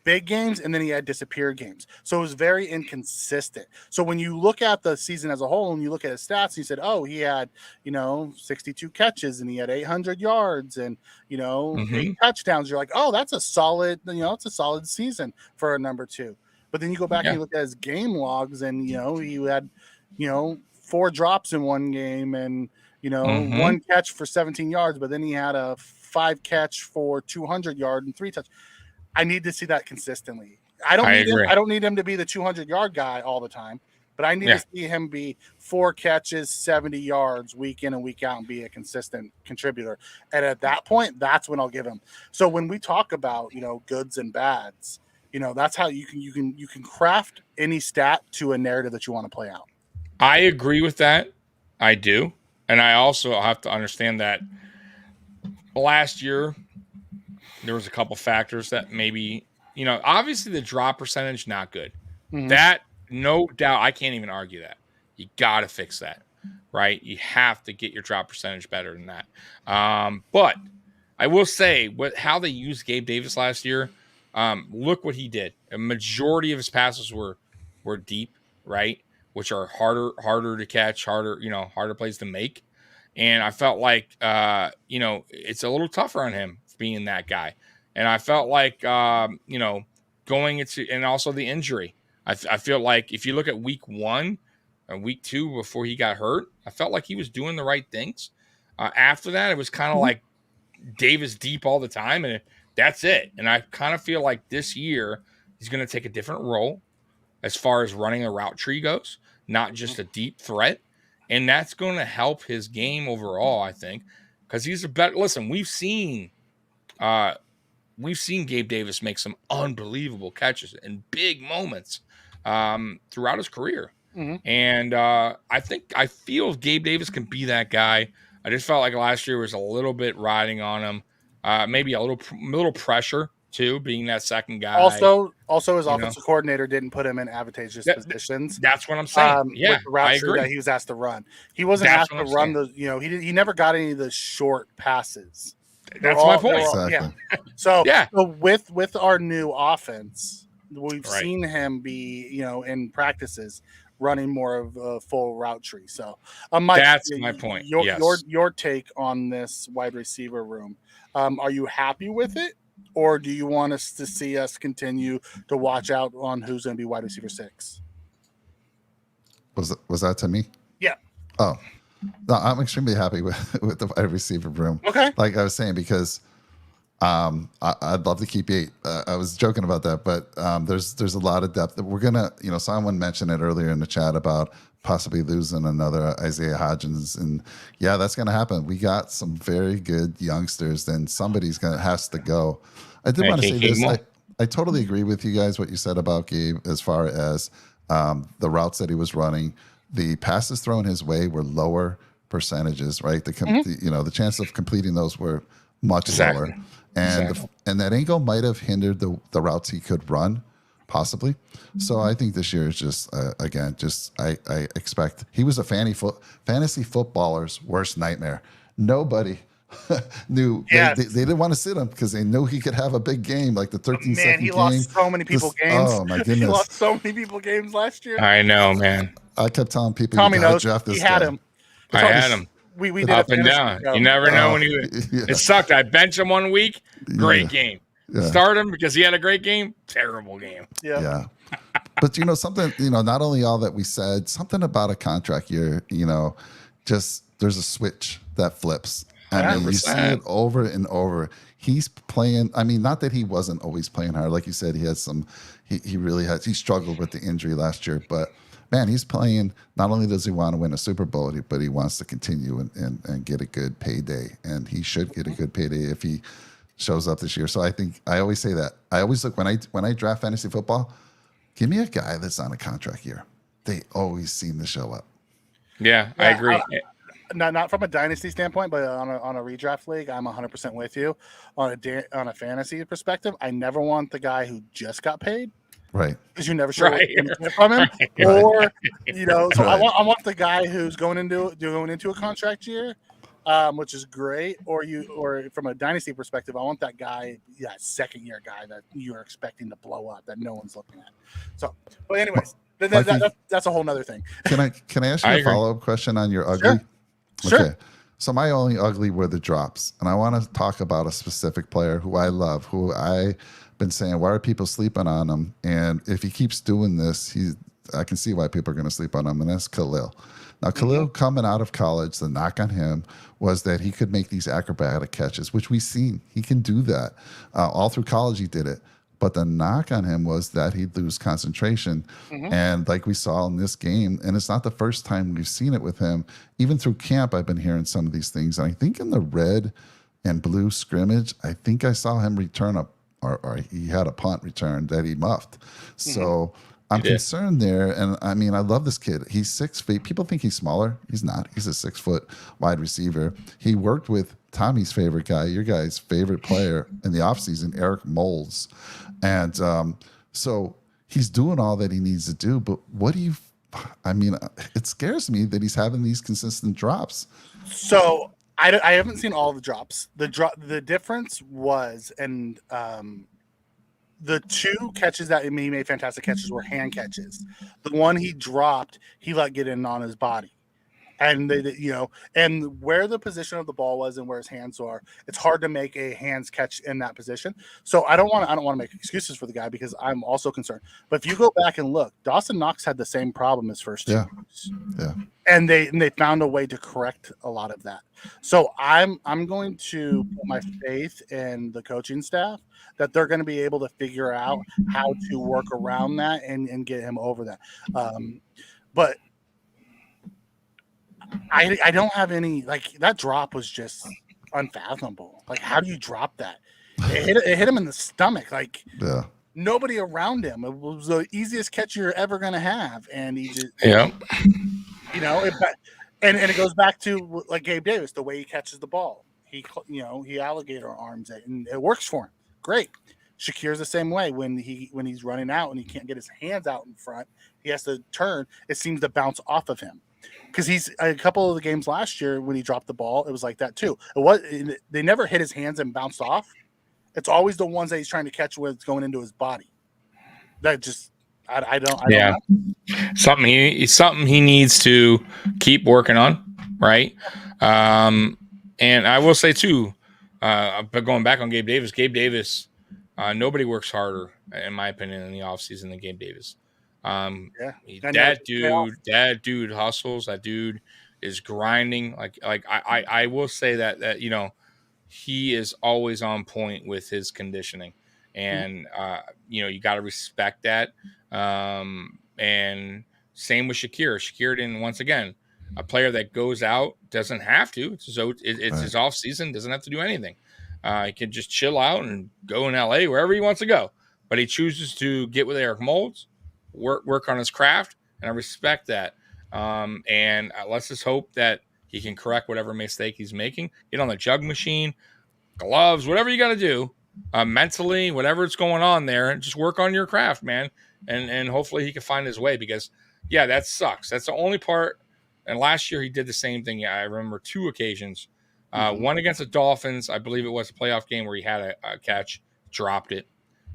big games, and then he had disappear games. So it was very inconsistent. So when you look at the season as a whole and you look at his stats, you said, oh, he had, 62 catches and he had 800 yards and, 8 touchdowns. You're like, oh, that's a solid, it's a solid season for a number 2. But then you go back and you look at his game logs, and, he had, 4 drops in one game and, 1 catch for 17 yards, but then he had a 5 catch for 200 yards and 3 touch. I need to see that consistently. I don't need him to be the 200-yard guy all the time, but I need to see him be 4 catches, 70 yards week in and week out, and be a consistent contributor. And at that point, that's when I'll give him. So when we talk about, goods and bads, that's how you can craft any stat to a narrative that you want to play out. I agree with that. I do. And I also have to understand that last year there was a couple factors that maybe, obviously the drop percentage, not good. That, no doubt, I can't even argue that. You got to fix that, right? You have to get your drop percentage better than that. But I will say how they used Gabe Davis last year. Look what he did. A majority of his passes were deep, right? Which are harder to catch, harder plays to make. And I felt like, it's a little tougher on him being that guy. And I felt like, going into, and also the injury. I feel like if you look at week 1 and week 2 before he got hurt, I felt like he was doing the right things. After that, it was kind of like Davis deep all the time, and that's it. And I kind of feel like this year he's going to take a different role as far as running a route tree goes, not just a deep threat. And that's going to help his game overall, I think, because he's a better. Listen, we've seen Gabe Davis make some unbelievable catches in big moments throughout his career. And I feel Gabe Davis can be that guy. I just felt like last year was a little bit riding on him, maybe a little pressure too, being that second guy. Also, his offensive coordinator didn't put him in advantageous positions. That's what I'm saying. With the route tree that he was asked to run. He wasn't asked to run he never got any of the short passes. That's my point. Exactly. So, Yeah. so with our new offense, we've Right. seen him be, in practices running more of a full route tree. So, Mike, That's my point. Yes. Your take on this wide receiver room. Are you happy with it, or do you want us to see us continue to watch out on who's going to be wide receiver 6? Was that to me? Yeah. Oh, no, I'm extremely happy with the wide receiver room. Okay. Like I was saying, because I'd love to keep 8. I was joking about that, but there's a lot of depth that we're gonna. Someone mentioned it earlier in the chat about possibly losing another Isaiah Hodgins, and yeah, that's gonna happen. We got some very good youngsters, then somebody's has to go. I did want to say this. I totally agree with you guys what you said about Gabe as far as the routes that he was running. The passes thrown his way were lower percentages, right? The chance of completing those were much lower. And and that angle might have hindered the routes he could run, possibly. So I think this year is just I expect he was a fantasy footballer's worst nightmare. Nobody knew they didn't want to sit him because they knew he could have a big game like the 13 second game. He lost so many people games. Oh my goodness, he lost so many people games last year. I know, man. I kept telling people, Tommy knows draft this he had guy. him. I had him. We did up and down. You never know when he. Yeah. It sucked. I benched him 1 week. Great game. Yeah. Start him because he had a great game. Terrible game. Yeah. But something. Not only all that we said, something about a contract year. Just there's a switch that flips. I mean, you see it over and over. He's playing. I mean, not that he wasn't always playing hard. Like you said, he had some. He really has. He struggled with the injury last year, but. Man, he's playing. Not only does he want to win a Super Bowl, but he wants to continue and get a good payday. And he should get a good payday if he shows up this year. So I think I always say that. I always look when I draft fantasy football, give me a guy that's on a contract year. They always seem to show up. Yeah, I agree. Not from a dynasty standpoint, but on a redraft league, I'm 100% with you. On a fantasy perspective, I never want the guy who just got paid. Right. Because you never sure what you're going to get from him. Or, so I want the guy who's going into a contract year, which is great. Or from a dynasty perspective, I want that guy, second year guy that you're expecting to blow up that no one's looking at. So, but anyways, that's a whole nother thing. Can I ask you a follow-up question on your ugly? Sure. Okay. So my only ugly were the drops. And I want to talk about a specific player who I love, who I been saying, why are people sleeping on him? And if he keeps doing this, I can see why people are going to sleep on him, and that's Khalil. Now, Khalil coming out of college, the knock on him was that he could make these acrobatic catches, which we've seen. He can do that. All through college, he did it. But the knock on him was that he'd lose concentration. And like we saw in this game, and it's not the first time we've seen it with him. Even through camp, I've been hearing some of these things. And I think in the red and blue scrimmage, I think I saw him return or he had a punt return that he muffed. So I'm concerned there. And I mean, I love this kid. He's 6 feet. People think he's smaller. He's not. He's a 6 foot wide receiver. He worked with Tommy's favorite guy, your guy's favorite player in the offseason, Eric Moles. And so he's doing all that he needs to do. But it scares me that he's having these consistent drops. So I haven't seen all the drops. The difference was, and the 2 catches that he made fantastic catches were hand catches. The one he dropped, he let get in on his body. And and where the position of the ball was and where his hands are, it's hard to make a hands catch in that position. So I don't want to make excuses for the guy because I'm also concerned. But if you go back and look, Dawson Knox had the same problem his first 2 years. Yeah. And they found a way to correct a lot of that. So I'm going to put my faith in the coaching staff that they're going to be able to figure out how to work around that and get him over that. But I don't have any, that drop was just unfathomable. How do you drop that? It hit him in the stomach. Nobody around him. It was the easiest catch you're ever going to have. And he just, and it goes back to like Gabe Davis, the way he catches the ball. He alligator arms it and it works for him. Great. Shakir's the same way when he's running out and he can't get his hands out in front. He has to turn. It seems to bounce off of him. Because he's a couple of the games last year when he dropped the ball, it was like that too. They never hit his hands and bounced off. It's always the ones that he's trying to catch with going into his body. That just I don't know. Something he needs to keep working on, right? And I will say too, but going back on Gabe Davis, nobody works harder, in my opinion, in the offseason than Gabe Davis. That dude hustles. That dude is grinding. I will say that you know, he is always on point with his conditioning, and you know, you got to respect that. And same with Shakir. Shakir didn't, once again, a player that goes out doesn't have to. It's his off season, doesn't have to do anything. He can just chill out and go in LA, wherever he wants to go. But he chooses to get with Eric Moulds, work on his craft, and I respect that. And let's just hope that he can correct whatever mistake he's making. Get on the jug machine, gloves, whatever you got to do, mentally, whatever it's going on there, and just work on your craft, man. And hopefully he can find his way, because, yeah, that sucks. That's the only part. And last year he did the same thing. Yeah, I remember 2 occasions. One against the Dolphins, I believe it was a playoff game where he had a catch, dropped it.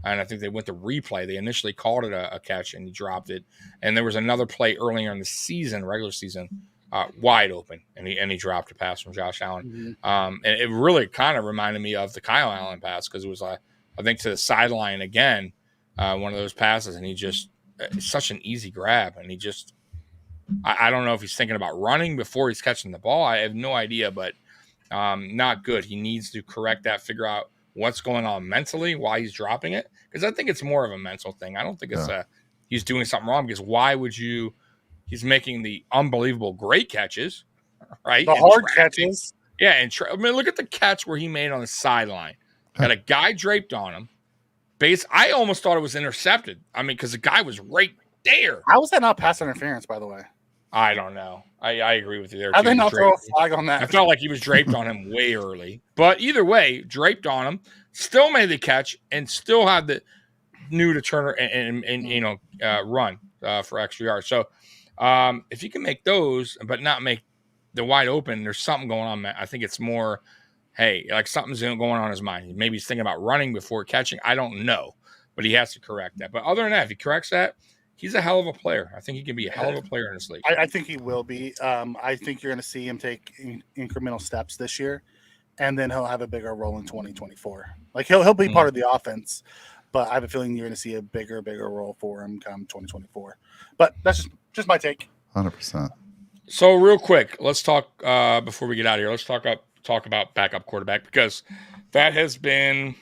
And I think they went to replay. They initially called it a catch, and he dropped it. And there was another play earlier in the season, regular season, wide open, and he dropped a pass from Josh Allen. And it really kind of reminded me of the Kyle Allen pass, because it was, I think, to the sideline again, one of those passes, and it's such an easy grab, and he just, I don't know if he's thinking about running before he's catching the ball. I have no idea, but not good. He needs to correct that, figure out what's going on mentally, why he's dropping it, because I think it's more of a mental thing. I don't think it's he's doing something wrong, because why would you? He's making the unbelievable great catches, right? The hard catches. Yeah, and I mean, look at the catch where he made on the sideline. Got a guy draped on him. I almost thought it was intercepted. I mean, because the guy was right there. How was that not pass interference, by the way? I don't know. I agree with you there. How did they not throw a flag on that? I felt like he was draped on him way early. But either way, draped on him, still made the catch, and still had the new to turn and run for extra yards. So if you can make those, but not make the wide open, there's something going on, man. I think it's more, hey, like something's going on in his mind. Maybe he's thinking about running before catching. I don't know, but he has to correct that. But other than that, if he corrects that, he's a hell of a player. I think he can be a hell of a player in this league. I think he will be. I think you're going to see him take incremental steps this year, and then he'll have a bigger role in 2024. Like he'll be part of the offense, but I have a feeling you're going to see a bigger role for him come 2024. But that's just my take. 100%. So real quick, let's talk before we get out of here. Let's talk about backup quarterback, because that has been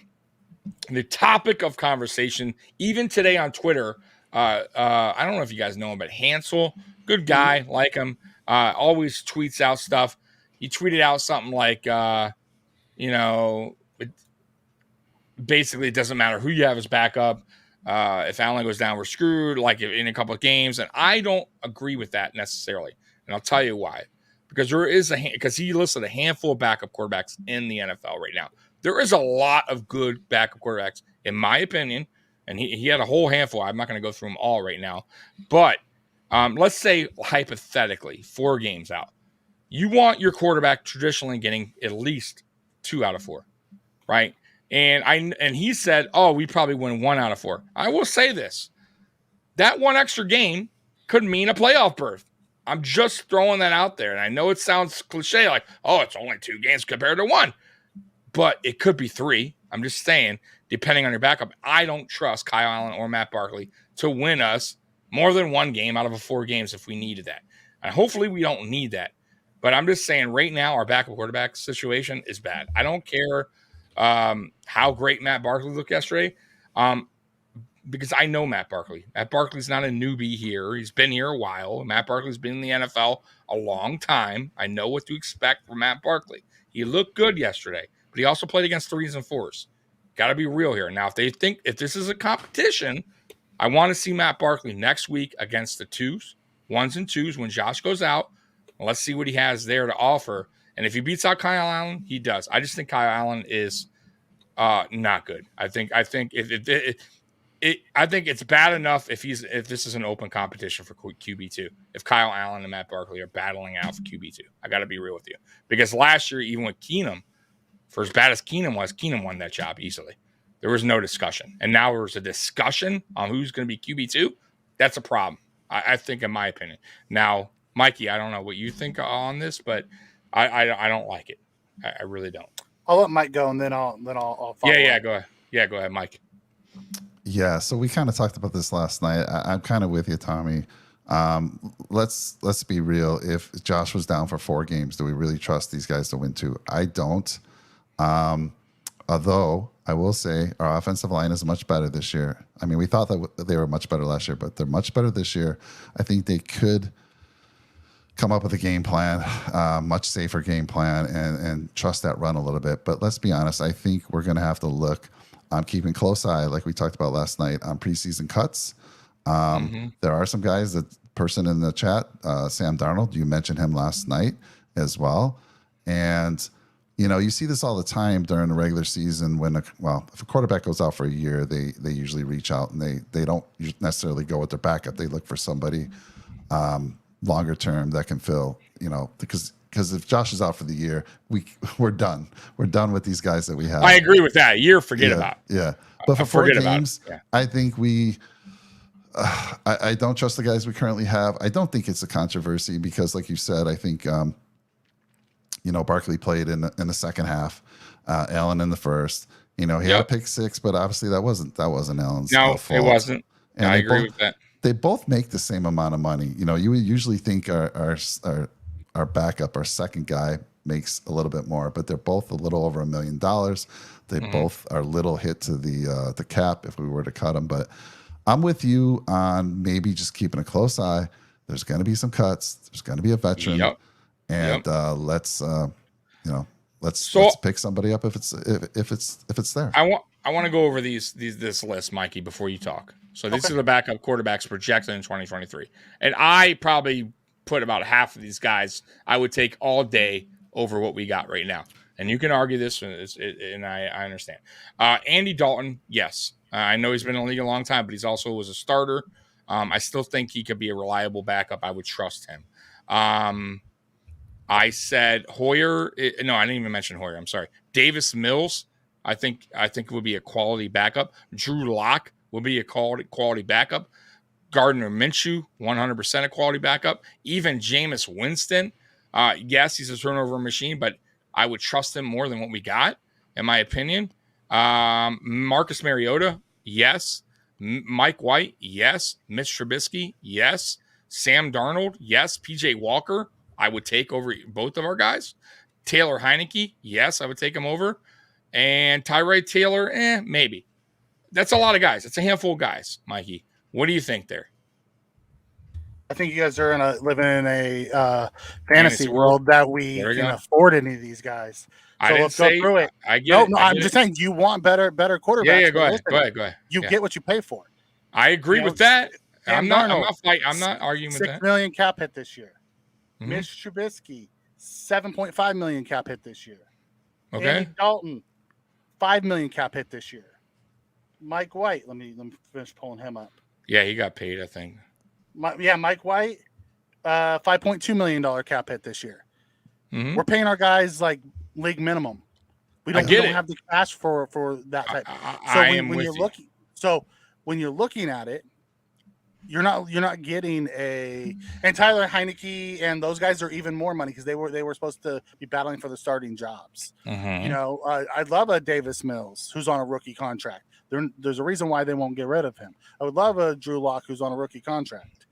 the topic of conversation even today on Twitter. I don't know if you guys know him, but Hansel, good guy, like him, always tweets out stuff. He tweeted out something like, basically it doesn't matter who you have as backup. If Allen goes down, we're screwed, like in a couple of games. And I don't agree with that necessarily. And I'll tell you why. Because because he listed a handful of backup quarterbacks in the NFL right now. There is a lot of good backup quarterbacks, in my opinion. And he had a whole handful. I'm not going to go through them all right now. But let's say, hypothetically, 4 games out. You want your quarterback traditionally getting at least 2 out of 4, right? And he said, oh, we probably win 1 out of 4. I will say this. That one extra game could mean a playoff berth. I'm just throwing that out there. And I know it sounds cliche, like, oh, it's only 2 games compared to 1. But it could be 3. I'm just saying, depending on your backup, I don't trust Kyle Allen or Matt Barkley to win us more than 1 game out of 4 games if we needed that. And hopefully we don't need that. But I'm just saying right now our backup quarterback situation is bad. I don't care how great Matt Barkley looked yesterday, because I know Matt Barkley. Matt Barkley's not a newbie here. He's been here a while. Matt Barkley's been in the NFL a long time. I know what to expect from Matt Barkley. He looked good yesterday, but he also played against 3s and 4s. Got to be real here. Now, if this is a competition, I want to see Matt Barkley next week against the 1s and 2s when Josh goes out. Let's see what he has there to offer. And if he beats out Kyle Allen, he does. I just think Kyle Allen is not good. I think if I think it's bad enough if this is an open competition for QB2. If Kyle Allen and Matt Barkley are battling out for QB2, I got to be real with you, because last year, even with Keenum, for as bad as Keenum was, Keenum won that job easily. There was no discussion, and now there's a discussion on who's going to be QB2. That's a problem, I think, in my opinion. Now, Mikey, I don't know what you think on this, but I don't like it. I really don't. I'll let Mike go, and then I'll follow. Yeah, up. go ahead. Yeah, go ahead, Mike. Yeah, so we kind of talked about this last night. I'm kind of with you, Tommy. Let's be real. If Josh was down for 4 games, do we really trust these guys to win 2? I don't. Although I will say our offensive line is much better this year. I mean, we thought that they were much better last year, but they're much better this year. I think they could come up with a game plan, much safer game plan, and trust that run a little bit. But let's be honest, I think we're going to have to look. I'm keeping close eye, like we talked about last night, on preseason cuts. There are some guys, the person in the chat, Sam Darnold, you mentioned him last night as well. And, you know, you see this all the time during the regular season when, if a quarterback goes out for a year, they usually reach out and they don't necessarily go with their backup. They look for somebody longer term that can fill, you know, because if Josh is out for the year, we're done. We're done with these guys that we have. I agree with that. A year, forget about. Yeah. But for 4 games, I think I don't trust the guys we currently have. I don't think it's a controversy because, like you said, I think, Barkley played in the second half, Allen in the first. You know, he had a pick 6, but obviously that wasn't Allen's fault. No, it wasn't. And I agree with that. They both make the same amount of money. You know, you would usually think our backup, our second guy, makes a little bit more, but they're both a little over $1 million. They both are a little hit to the cap if we were to cut them. But I'm with you on maybe just keeping a close eye. There's going to be some cuts. There's going to be a veteran, and let's pick somebody up if it's there. I want to go over this list, Mikey, before you talk. So these are the backup quarterbacks projected in 2023, and I probably put about half of these guys I would take all day over what we got right now. And you can argue this, and I understand. Andy Dalton, yes. I know he's been in the league a long time, but he's also was a starter. I still think he could be a reliable backup. I would trust him. I said Hoyer. No, I didn't even mention Hoyer. I'm sorry. Davis Mills, I think would be a quality backup. Drew Lock will be a quality backup. Gardner Minshew, 100% a quality backup. Even Jameis Winston, yes, he's a turnover machine, but I would trust him more than what we got, in my opinion. Marcus Mariota, yes. Mike White, yes. Mitch Trubisky, yes. Sam Darnold, yes. PJ Walker, I would take over both of our guys. Taylor Heineke, yes, I would take him over. And Tyrod Taylor, maybe. That's a lot of guys. It's a handful of guys, Mikey. What do you think there? I think you guys are living in a fantasy world that we can afford any of these guys. So let's go through it. I'm just saying you want better quarterbacks. Yeah, go ahead. You get what you pay for. I agree with that. I'm not arguing with that. $6 million cap hit this year. Mitch Trubisky, $7.5 million cap hit this year. Okay. Andy Dalton, $5 million cap hit this year. Mike White, let me finish pulling him up. Yeah, he got paid, I think. Mike White, $5.2 million cap hit this year. We're paying our guys like league minimum. We don't have the cash for that type. When you're looking at it, you're not getting and Tyler Heineke and those guys are even more money because they were supposed to be battling for the starting jobs. You know, I'd love a Davis Mills who's on a rookie contract. There's a reason why they won't get rid of him. I would love a Drew Lock who's on a rookie contract.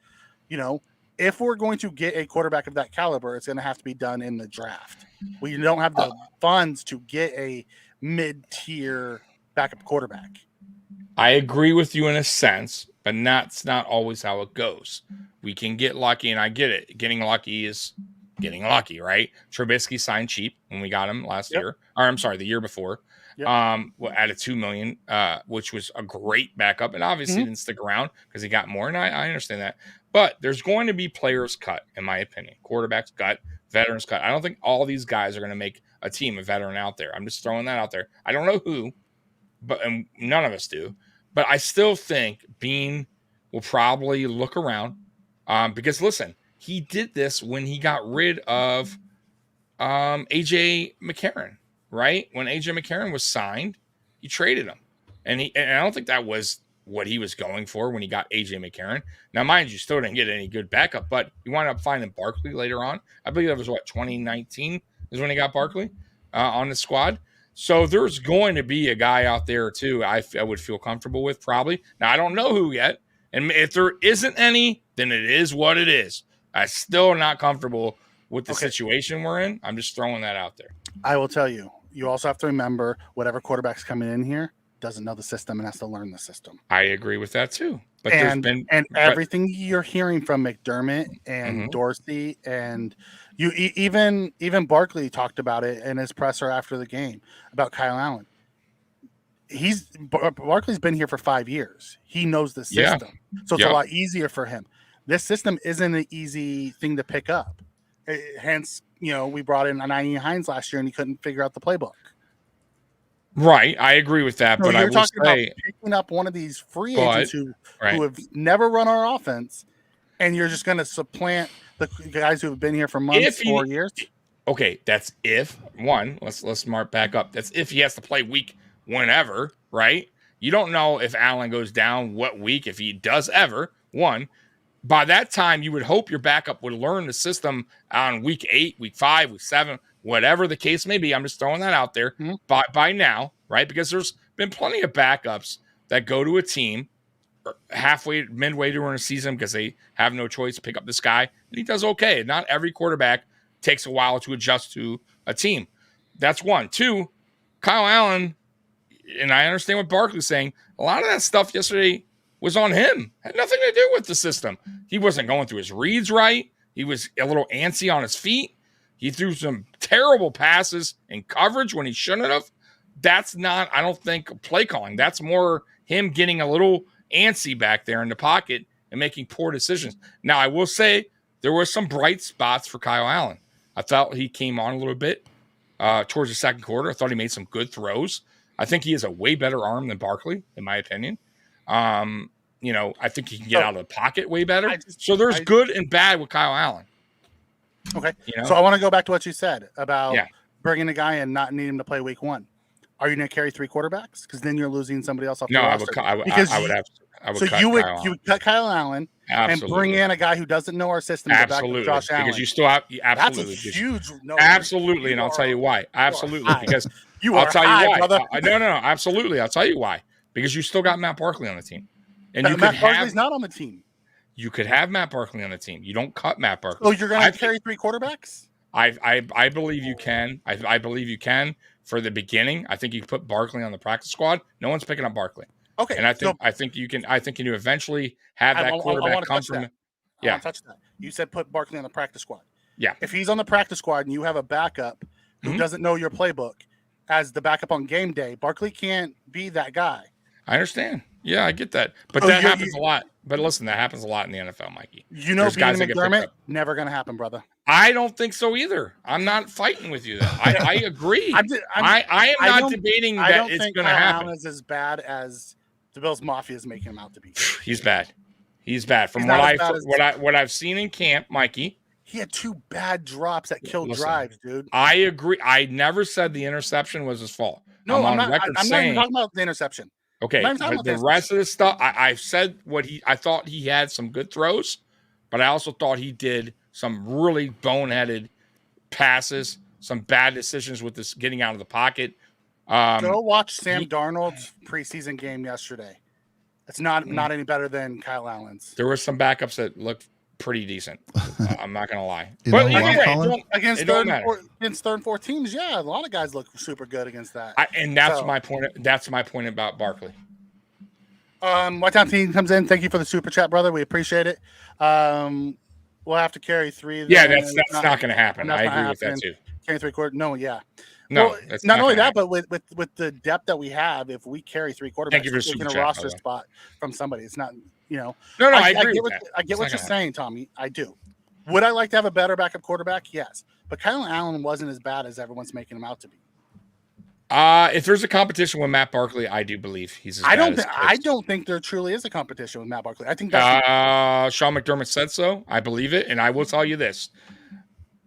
You know, if we're going to get a quarterback of that caliber, it's going to have to be done in the draft. We don't have the funds to get a mid-tier backup quarterback. I agree with you in a sense, but that's not always how it goes. We can get lucky, and I get it. Getting lucky is getting lucky, right? Trubisky signed cheap when we got him last year. Or I'm sorry, the year before. At a $2 million, which was a great backup, and obviously didn't stick around because he got more, and I understand that. But there's going to be players cut, in my opinion. Quarterbacks cut, veterans cut. I don't think all these guys are going to make a team, a veteran out there. I'm just throwing that out there. I don't know who, and none of us do. But I still think Bean will probably look around because, listen, he did this when he got rid of AJ McCarron, right? When AJ McCarron was signed, he traded him. And I don't think that was what he was going for when he got AJ McCarron. Now, mind you, still didn't get any good backup, but he wound up finding Barkley later on. I believe that was 2019 is when he got Barkley on the squad. So there's going to be a guy out there too I would feel comfortable with probably. Now, I don't know who yet. And if there isn't any, then it is what it is. I'm still not comfortable with the situation we're in. I'm just throwing that out there. I will tell you, you also have to remember whatever quarterback's coming in here doesn't know the system and has to learn the system. I agree with that too. But everything you're hearing from McDermott and Dorsey and you even Barkley talked about it in his presser after the game about Kyle Allen. Barkley's been here for 5 years. He knows the system. So it's a lot easier for him. This system isn't an easy thing to pick up. Hence, we brought in Anani Hines last year and he couldn't figure out the playbook. Right, I agree with that, but I will talking say about picking up one of these free agents who have never run our offense, and you're just going to supplant the guys who have been here for months, 4 years. Okay, that's if one. Let's mark back up. That's if he has to play week whenever, right? You don't know if Allen goes down what week, if he does ever. One, by that time, you would hope your backup would learn the system on week 8, week 5, week 7. Whatever the case may be, I'm just throwing that out there by now, right? Because there's been plenty of backups that go to a team midway during a season because they have no choice to pick up this guy, and he does okay. Not every quarterback takes a while to adjust to a team. That's one. Two, Kyle Allen, and I understand what Barkley's saying, a lot of that stuff yesterday was on him. Had nothing to do with the system. He wasn't going through his reads right. He was a little antsy on his feet. He threw some terrible passes in coverage when he shouldn't have. That's not, I don't think, play calling. That's more him getting a little antsy back there in the pocket and making poor decisions. Now, I will say there were some bright spots for Kyle Allen. I thought he came on a little bit towards the second quarter. I thought he made some good throws. I think he has a way better arm than Barkley, in my opinion. I think he can get out of the pocket way better. So there's good and bad with Kyle Allen. Okay. So I want to go back to what you said about bringing a guy and not needing him to play week 1. Are you going to carry 3 quarterbacks? Because then you're losing somebody else off the roster. I would cut Kyle Allen and bring in a guy who doesn't know our system. Absolutely. Josh Allen. Because you still have absolutely. That's a huge no. Absolutely, and I'll tell you why. Absolutely, because I'll tell you why. Brother. No, absolutely. I'll tell you why. Because you still got Matt Barkley on the team, and Matt Barkley's not on the team. You could have Matt Barkley on the team. You don't cut Matt Barkley. Oh, you're going to carry 3 quarterbacks? I believe you can. I believe you can for the beginning. I think you put Barkley on the practice squad. No one's picking up Barkley. Okay. And I think you can. I think you eventually have that quarterback come from. I want to touch that. You said put Barkley on the practice squad. Yeah. If he's on the practice squad and you have a backup who doesn't know your playbook as the backup on game day, Barkley can't be that guy. I understand. Yeah, I get that. But that happens a lot. But listen, that happens a lot in the NFL, Mikey. Being McDermott, never going to happen, brother. I don't think so either. I'm not fighting with you there. I agree. I am not debating that it's going to happen. Allen is as bad as the Bills Mafia is making him out to be. He's bad. He's bad. From what I've seen in camp, Mikey. He had 2 bad drops that killed drives, dude. I agree. I never said the interception was his fault. No, I'm not even talking about the interception. Okay, but the rest of the stuff, I've said I thought he had some good throws, but I also thought he did some really boneheaded passes, some bad decisions with this getting out of the pocket. Go watch Sam Darnold's preseason game yesterday. It's not any better than Kyle Allen's. There were some backups that looked pretty decent. I'm not going to lie. But against third and fourth teams, a lot of guys look super good against that. My point. That's my point about Barkley. White Town Team comes in. Thank you for the super chat, brother. We appreciate it. We'll have to carry 3. Yeah, that's not going to happen. I agree with that too. Carry 3 quarters. No, yeah. No, well, not only that, but with the depth that we have, if we carry 3 quarterbacks, we're taking a roster spot from somebody. It's not, No, I agree. I get what you're saying, Tommy. I do. Would I like to have a better backup quarterback? Yes. But Kyle Allen wasn't as bad as everyone's making him out to be. If there's a competition with Matt Barkley, I do believe he's as I bad as I don't think there truly is a competition with Matt Barkley. I think that's Sean McDermott said so. I believe it, and I will tell you this: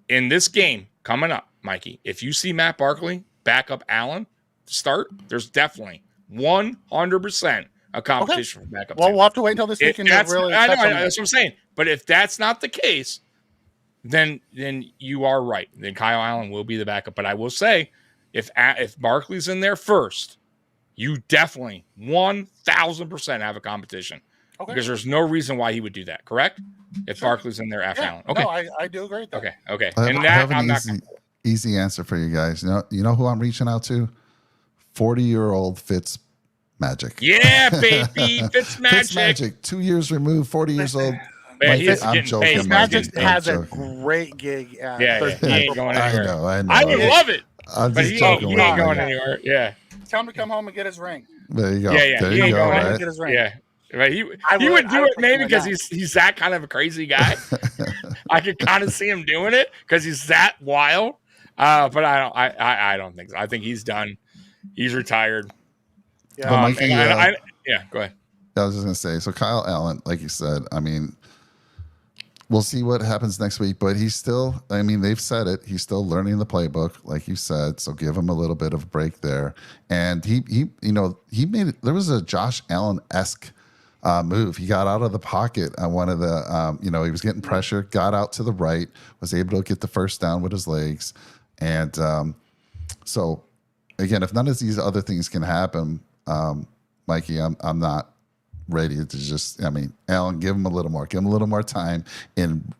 in this game coming up, Mikey, if you see Matt Barkley back up Allen to start, there's definitely 100% a competition for backup. Well, we'll have to wait until this weekend to really. I know, that's what I'm saying. But if that's not the case, then you are right. Then Kyle Allen will be the backup. But I will say, if Barkley's in there first, you definitely 1,000% have a competition. Okay. Because there's no reason why he would do that. Correct? If Barkley's in there after Allen. Okay. No, I do agree with that. Okay. I have an easy answer for you guys. You know who I'm reaching out to? 40-year-old Fitz Magic. Yeah, baby. Fitz Magic. 2 years removed, 40 years old. Man, I'm joking. Fitz Magic has a great gig. He ain't going anywhere. I know. I would love it. But he ain't going anywhere. Yeah. Tell him to come home and get his ring. There you go. Yeah. There he you ain't go. going Right? Get his ring. Yeah. Right. He would do it maybe because he's that kind of a crazy guy. I could kind of see him doing it because he's that wild. But I don't think so. I think he's done. He's retired. Yeah. Mikey, go ahead. I was just gonna say, so Kyle Allen, like you said, I mean, we'll see what happens next week, but he's still, I mean, they've said it, he's still learning the playbook, like you said, so give him a little bit of a break there. And he made it, there was a Josh Allen-esque move. He got out of the pocket on one of the, he was getting pressure, got out to the right, was able to get the first down with his legs. And so, again, if none of these other things can happen, Mikey, I'm not ready to just, Allen, give him a little more time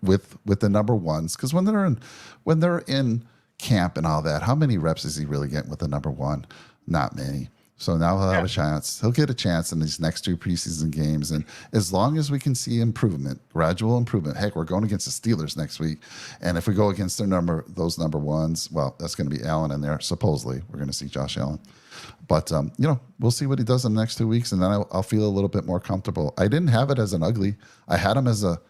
with the number ones. Because when they're in camp and all that, how many reps is he really getting with the number one? Not many. So now he'll have a chance. He'll get a chance in these next 2 preseason games. And as long as we can see improvement, gradual improvement, heck, we're going against the Steelers next week. And if we go against those number ones, well, that's going to be Allen in there. Supposedly, we're going to see Josh Allen. But, we'll see what he does in the next 2 weeks, and then I'll feel a little bit more comfortable. I didn't have it as an ugly. I had him as a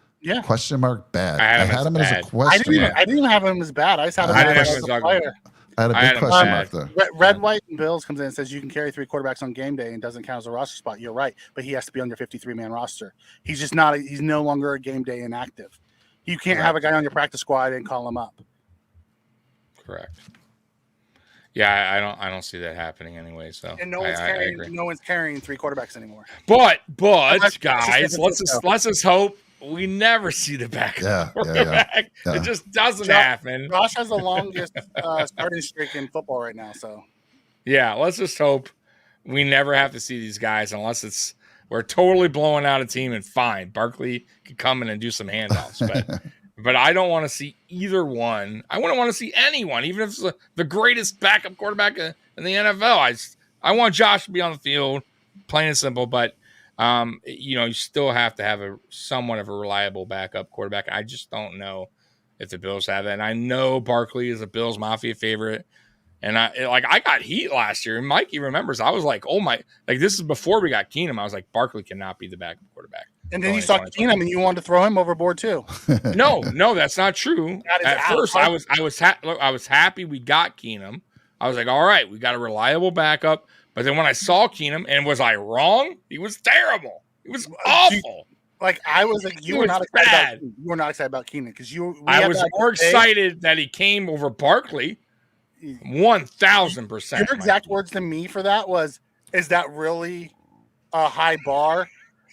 question mark bad. I had him as a question mark. I didn't have him as bad. I just had him as a player. I had a big question mark there. Red, White, and Bills comes in and says you can carry 3 quarterbacks on game day and doesn't count as a roster spot. You're right, but he has to be on your 53-man roster. He's just not. He's no longer a game day inactive. You can't have a guy on your practice squad and call him up. Correct. Yeah, I don't see that happening anyway. So and no one's carrying 3 quarterbacks anymore. But guys, let's just hope we never see the backup quarterback. It just doesn't happen. Josh has the longest starting streak in football right now. So yeah, let's just hope we never have to see these guys unless we're totally blowing out a team and fine. Barkley could come in and do some handoffs, but I don't want to see either one. I wouldn't want to see anyone, even if it's the greatest backup quarterback in the NFL. I want Josh to be on the field, plain and simple. But you still have to have somewhat of a reliable backup quarterback. I just don't know if the Bills have that. And I know Barkley is a Bills Mafia favorite. And I got heat last year. And Mikey remembers, I was like, oh my, this is before we got Keenum. I was like, Barkley cannot be the backup quarterback. And then you saw Keenum and you wanted to throw him overboard too. No, that's not true. At first, I was happy we got Keenum. I was like, all right, we got a reliable backup. But then when I saw Keenum, and was I wrong? He was terrible. He was awful. I was like, you were not excited about Keenum because I was more excited that he came over Barkley. 1,000%. Your exact words to me for that was, "Is that really a high bar?"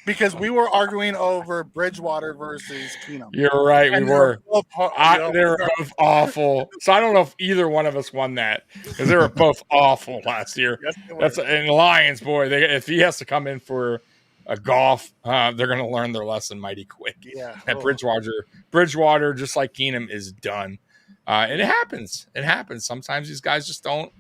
Because we were arguing over Bridgewater versus Keenum. You're right, we were. They were both awful. So I don't know if either one of us won that because they were both awful last year. Yes, and Lions, boy, if he has to come in for a golf, they're going to learn their lesson mighty quick. Yeah, and Bridgewater, just like Keenum, is done. And it happens. It happens. Sometimes these guys just won't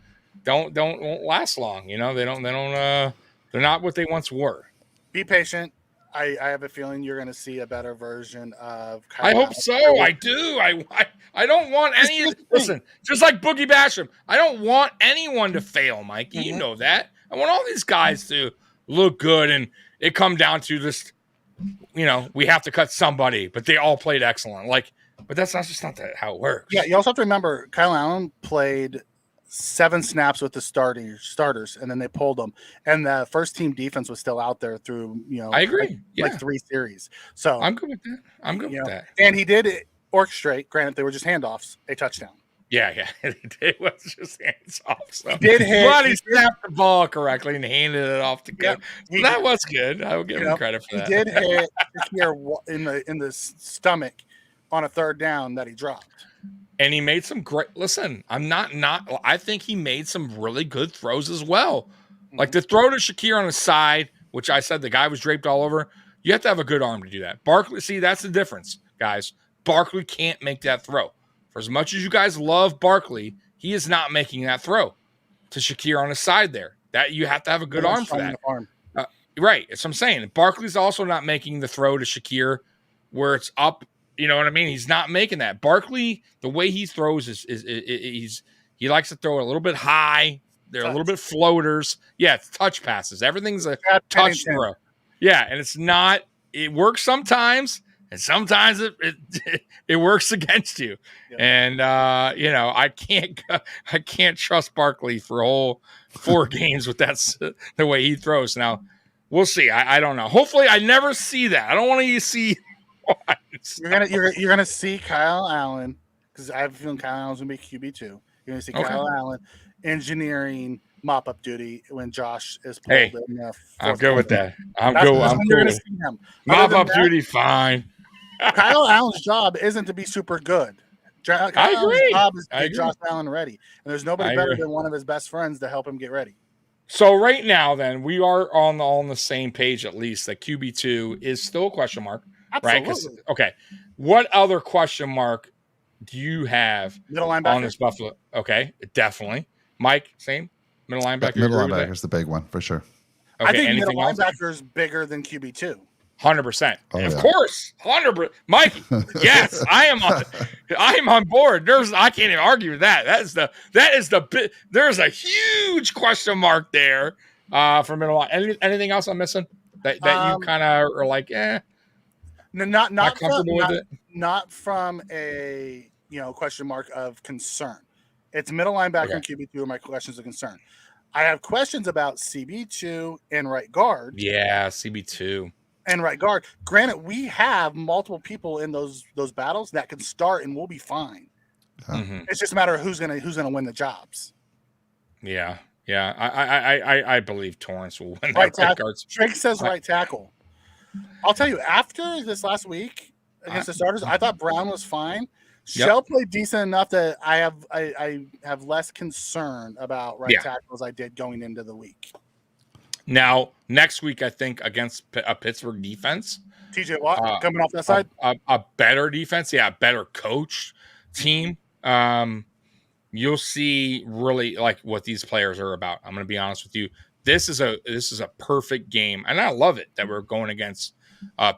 last long. They're not what they once were. Be patient. I have a feeling you're going to see a better version of Kyle. I hope so. I do. I don't want any. Listen, just like Boogie Basham, I don't want anyone to fail, Mikey. Mm-hmm. You know that. I want all these guys to look good, and it come down to just, we have to cut somebody, but they all played excellent. But that's not how it works. Yeah, you also have to remember Kyle Allen played 7 snaps with the starters, and then they pulled them. And the first team defense was still out there through, I agree. like 3 series. So I'm good with that. I'm good with that. And he did orchestrate. Granted, they were just handoffs, a touchdown. Yeah. It was just hands off. So. He did hit. But he snapped the ball correctly and handed it off to Cook. Yeah, that was good. I will give him credit for that. He did hit here in the stomach on a 3rd down that he dropped. And he made some great. Listen, I think he made some really good throws as well. Like the throw to Shakir on the side, which I said the guy was draped all over. You have to have a good arm to do that. Barkley, see, that's the difference, guys. Barkley can't make that throw. For as much as you guys love Barkley, he is not making that throw to Shakir on the side there. That you have to have a good arm for that. Right. That's what I'm saying. Barkley's also not making the throw to Shakir where it's up. You know what I mean? He's not making that. Barkley, the way he throws he likes to throw it a little bit high. They're a little bit floaters. Yeah, it's touch passes. Everything's a touch throw. Yeah, and it's not. It works sometimes, and sometimes it works against you. Yeah. And I can't trust Barkley for a whole 4 games with the way he throws. Now, we'll see. I don't know. Hopefully, I never see that. I don't want to see. You're gonna see Kyle Allen, because I have a feeling Kyle Allen's gonna be QB2. You're gonna see Kyle Allen engineering mop-up duty when Josh is pulled in the I'm good with that. I'm good with it. Mop-up duty, fine. Kyle Allen's job isn't to be super good. Kyle Allen's job is to get Josh Allen ready. And there's nobody better than one of his best friends to help him get ready. So right now, then, we are on the same page, at least, that QB2 is still a question mark. Absolutely. Right? Okay. What other question mark do you have on this Buffalo? Okay, definitely. Mike, same? Middle linebacker? Middle linebacker is the big one, for sure. Okay, I think middle linebacker is bigger than QB2. 100%. Of course. 100%. Mikey, yes, I am on board. I can't even argue with that. There's a huge question mark there for middle line. Anything else I'm missing that you kind of are like, no, not comfortable with it? Not from a question mark of concern. It's middle linebacker and QB2 are my questions of concern. I have questions about CB2 and right guard. Yeah, CB2. And right guard. Granted, we have multiple people in those battles that can start and we'll be fine. Mm-hmm. It's just a matter of who's gonna win the jobs. Yeah. I believe Torrance will win. Right tackle. Drake says right tackle. I'll tell you, after this last week against the starters, I thought Brown was fine. Shell played decent enough that I have less concern about right tackle as I did going into the week. Now, next week, I think against a Pittsburgh defense, TJ Watt coming off that side, a better defense, a better coach team. You'll see really like what these players are about. I'm going to be honest with you. This is a perfect game, and I love it that we're going against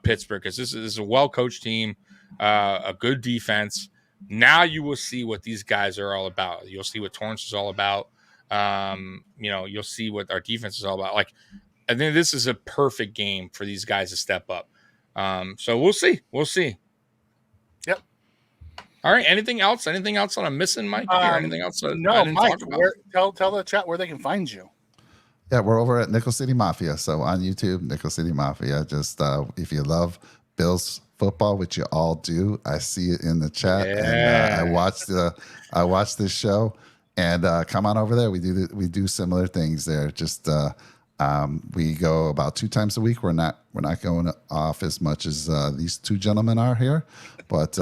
Pittsburgh because this is a well-coached team, a good defense. Now you will see what these guys are all about. You'll see what Torrance is all about. You'll see what our defense is all about. Like, I think this is a perfect game for these guys to step up. So we'll see. Yep. All right. Anything else that I'm missing, Mike? Or anything else? No, Mike. Tell the chat where they can find you. Yeah, we're over at Nickel City Mafia. So on YouTube, Nickel City Mafia. Just if you love Bills football, which you all do, I see it in the chat, and I watched this show. And come on over there. We do similar things there. Just we go about 2 times a week. We're not going off as much as these 2 gentlemen are here, but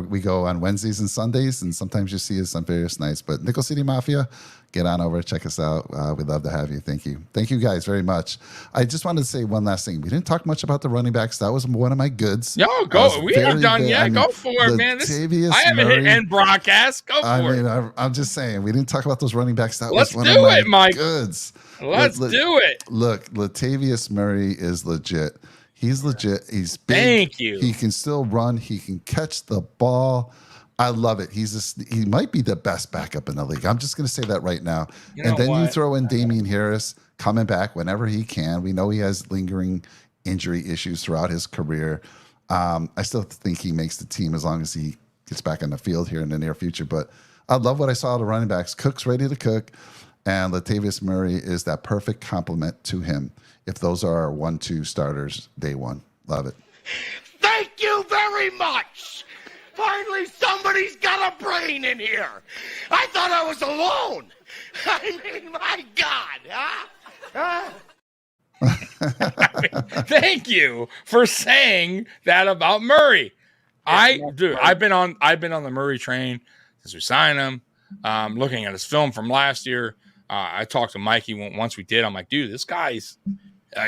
we go on Wednesdays and Sundays, and sometimes you see us on various nights. But Nickel City Mafia, get on over, check us out. We'd love to have you. Thank you guys very much. I just wanted to say one last thing. We didn't talk much about the running backs. That was one of my goods. Yo, go. We ain't done yet. Go for it, man. I haven't hit end broadcast. Go for it. I'm just saying, we didn't talk about those running backs. That was one of my Mike. goods. Let's do it. Look, Latavius Murray is legit. He's legit. He's big. Thank you. He can still run. He can catch the ball. I love it. He might be the best backup in the league. I'm just going to say that right now. You throw in Damian Harris coming back whenever he can. We know he has lingering injury issues throughout his career. I still think he makes the team as long as he gets back on the field here in the near future. But I love what I saw out of running backs. Cook's ready to cook, and Latavius Murray is that perfect complement to him. If those are our 1-2 starters day one, love it. Thank you very much. Finally, somebody's got a brain in here. I thought I was alone. I mean, my God, huh? Thank you for saying that about Murray. I've been on the Murray train since we signed him. Looking at his film from last year, I talked to Mikey once we did. I'm like, dude, this guy's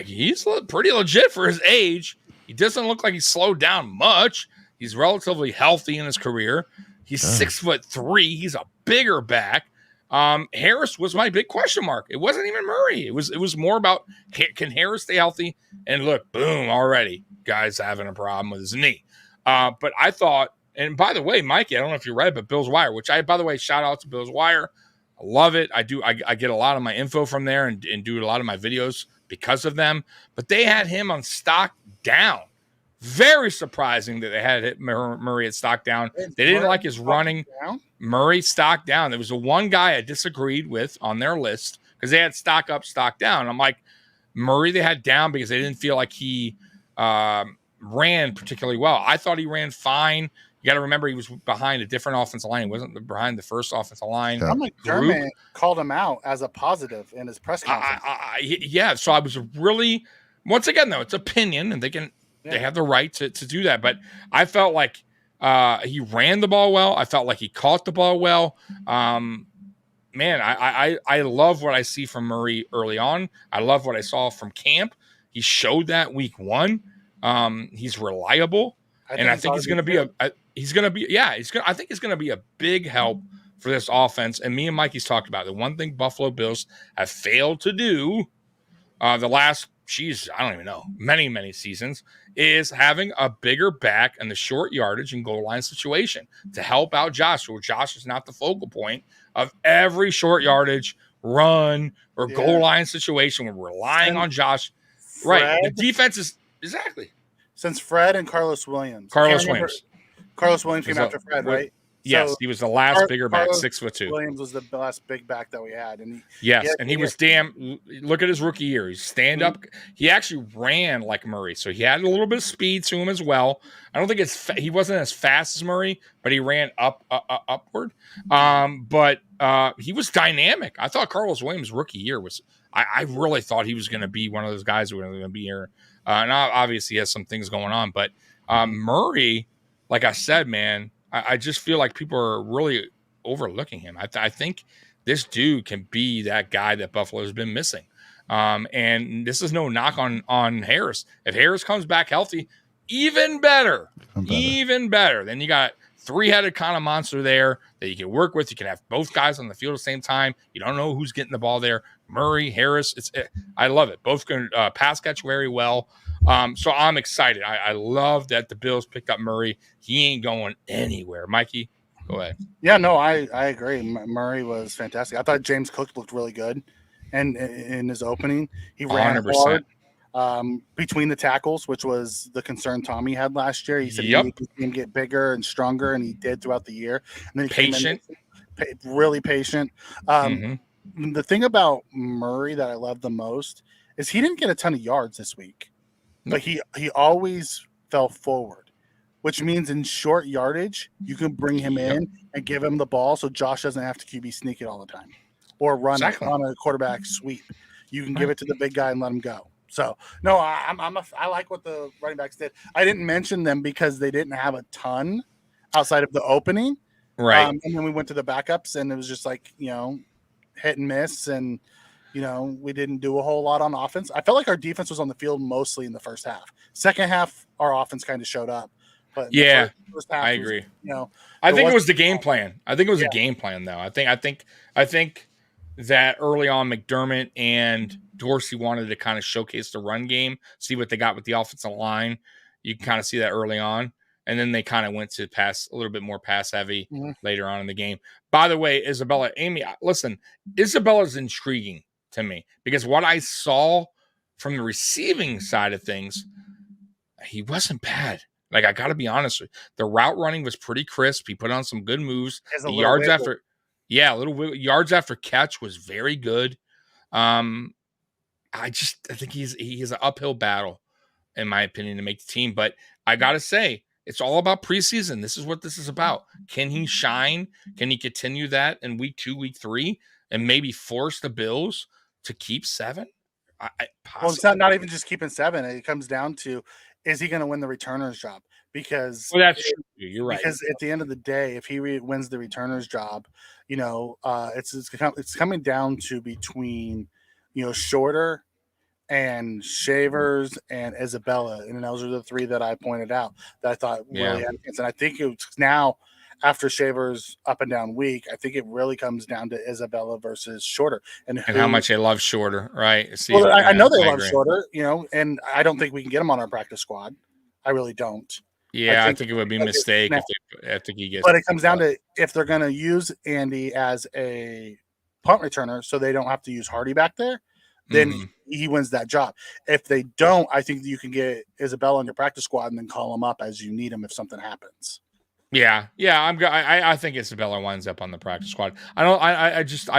he's pretty legit for his age. He doesn't look like he's slowed down much. He's relatively healthy in his career. He's 6'3". He's a bigger back. Harris was my big question mark. It wasn't even Murray. It was more about, can Harris stay healthy? And look, boom, already guy's having a problem with his knee. But I thought, and by the way, Mikey, I don't know if you read, but Bill's Wire, which by the way, shout out to Bill's Wire. I love it. I get a lot of my info from there and do a lot of my videos because of them. But they had him on stock down. Very surprising that they had Murray at stock down. They didn't like his running. Murray stock down. There was the one guy I disagreed with on their list because they had stock up, stock down. I'm like, Murray they had down because they didn't feel like he ran particularly well. I thought he ran fine. You got to remember he was behind a different offensive line. He wasn't behind the first offensive line. McDermott called him out as a positive in his press conference. Yeah, so I was really, once again, though, it's opinion, and they have the right to do that. But I felt like he ran the ball well. I felt like he caught the ball well. Man, I love what I see from Murray early on. I love what I saw from camp. He showed that week one. He's reliable, and I think he's going to be I think he's going to be a big help for this offense. And me and Mikey's talked about it. The one thing Buffalo Bills have failed to do the last, I don't even know, many seasons, is having a bigger back in the short yardage and goal line situation to help out Josh, where Josh is not the focal point of every short yardage run or goal line situation. We're relying on Josh. Right. The defense is exactly. Since Fred and Carlos Williams. Carlos Williams came after Fred, right? Yes, So he was the last bigger back, Carlos 6'2". Williams was the last big back that we had, and he was damn. Look at his rookie year. He's stand up. He actually ran like Murray, so he had a little bit of speed to him as well. I don't think he wasn't as fast as Murray, but he ran upward. But he was dynamic. I thought Carlos Williams' rookie year was. I really thought he was going to be one of those guys who were going to be here. And obviously he has some things going on, but Murray, like I said, man. I just feel like people are really overlooking him. I think this dude can be that guy that Buffalo has been missing. And this is no knock on Harris. If Harris comes back healthy, even better. Even better. Then you got three-headed kind of monster there that you can work with. You can have both guys on the field at the same time. You don't know who's getting the ball there. Murray, Harris. I love it. Both can pass catch very well. So I'm excited. I love that the Bills picked up Murray. He ain't going anywhere. Mikey, go ahead. Yeah, no, I agree. Murray was fantastic. I thought James Cook looked really good, and in his opening, he ran 100%. hard between the tackles, which was the concern Tommy had last year. He said he needed to see him get bigger and stronger, and he did throughout the year. And then Patient, really patient. The thing about Murray that I love the most is he didn't get a ton of yards this week. But he always fell forward, which means in short yardage, you can bring him in and give him the ball so Josh doesn't have to QB sneak it all the time or run on a quarterback sweep. You can give it to the big guy and let him go. So, no, I like what the running backs did. I didn't mention them because they didn't have a ton outside of the opening. Right. And then we went to the backups, and it was just like, hit and miss, and we didn't do a whole lot on offense. I felt like our defense was on the field mostly in the first half. Second half, our offense kind of showed up. But first half I agree. I think it was the game plan. I think it was a game plan, though. I think that early on, McDermott and Dorsey wanted to kind of showcase the run game, see what they got with the offensive line. You can kind of see that early on. And then they kind of went to pass a little bit more pass heavy later on in the game. By the way, Isabella's intriguing to me because what I saw from the receiving side of things, he wasn't bad. Like, I got to be honest with you. The route running was pretty crisp. He put on some good moves. Has a The little yards wiggle. yards after catch was very good. I think he has an uphill battle, in my opinion, to make the team. But I got to say, it's all about preseason. This is what this is about. Can he shine? Can he continue that in week 2, week 3, and maybe force the Bills to keep 7? Well, it's not even just keeping 7. It comes down to, is he going to win the returner's job? Because that's true. You're right. Because at the end of the day, if he wins the returner's job, it's coming down to between, Shorter and Shavers and Isabella, and those are the 3 that I pointed out that I thought really had a chance. And I think it's now, after Shavers' up and down week, I think it really comes down to Isabella versus Shorter, and how much they love Shorter, right? See, well, I know they love Shorter, and I don't think we can get him on our practice squad. I really don't. Yeah, I think it would be a mistake if he gets. But it comes down to if they're going to use Andy as a punt returner, so they don't have to use Hardy back there, then he wins that job. If they don't, I think you can get Isabella on your practice squad and then call him up as you need him if something happens. Yeah. I think Isabella winds up on the practice squad. I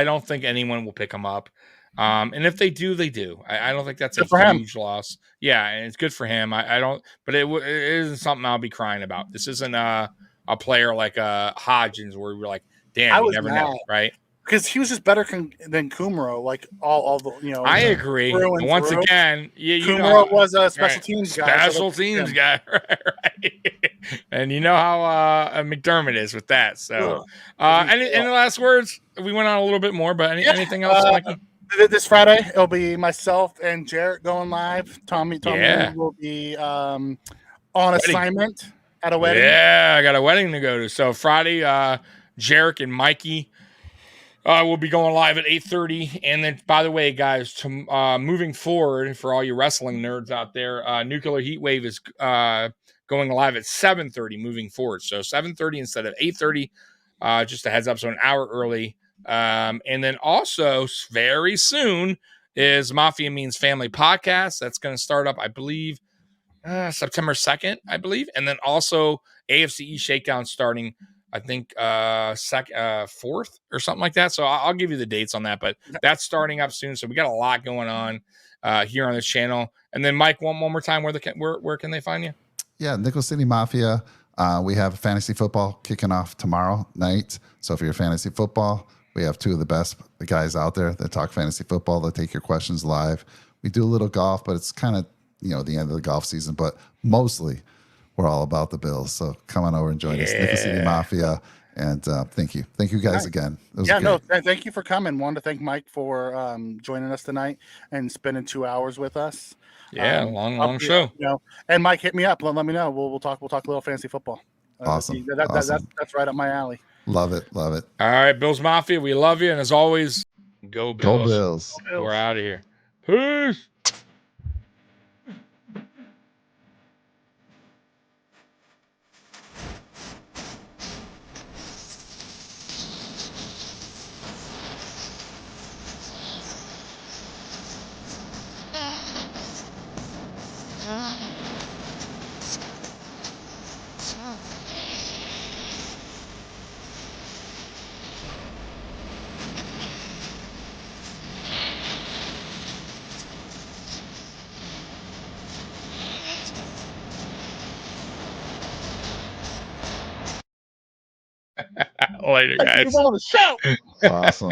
don't think anyone will pick him up. And if they do, they do. I don't think that's a huge loss. Yeah, and it's good for him. I don't, but it isn't something I'll be crying about. This isn't a player like Hodgins where we're like, damn, you never know, right? Because he was just better than Kumro, like all the I agree. Once again, Kumro was a special teams guy. Special teams guy, right? And you know how McDermott is with that. So, any last words? We went on a little bit more, but anything else, Mikey? This Friday, it'll be myself and Jarrett going live. Tommy will be on assignment at a wedding. Yeah, I got a wedding to go to. So Friday, Jarrett and Mikey will be going live at 8:30. And then, by the way, guys, moving forward, for all you wrestling nerds out there, Nuclear Heatwave is going live at 7:30 moving forward. So 7:30 instead of 8:30. Just a heads up, so an hour early. And then also very soon is Mafia Means Family podcast. That's going to start up, I believe, September 2nd, I believe. And then also AFCE Shakedown starting, I think, 4th or something like that. So I'll give you the dates on that, but that's starting up soon. So we got a lot going on here on this channel. And then Mike, one more time, where can they find you? Yeah, Nickel City Mafia. We have fantasy football kicking off tomorrow night. So if you're fantasy football, we have 2 of the best guys out there that talk fantasy football, that take your questions live. We do a little golf, but it's kind of, the end of the golf season. But mostly, we're all about the Bills. So come on over and join us. Nickel City Mafia. And thank you. Thank you guys again. Thank you for coming. Wanted to thank Mike for joining us tonight and spending 2 hours with us. Yeah, long show. And Mike, hit me up. Let me know. We'll talk a little fantasy football. Awesome. That's right up my alley. Love it. All right, Bills Mafia, we love you. And as always, go Bills. Go Bills. We're out of here. Peace. Later, guys. On the show. Awesome.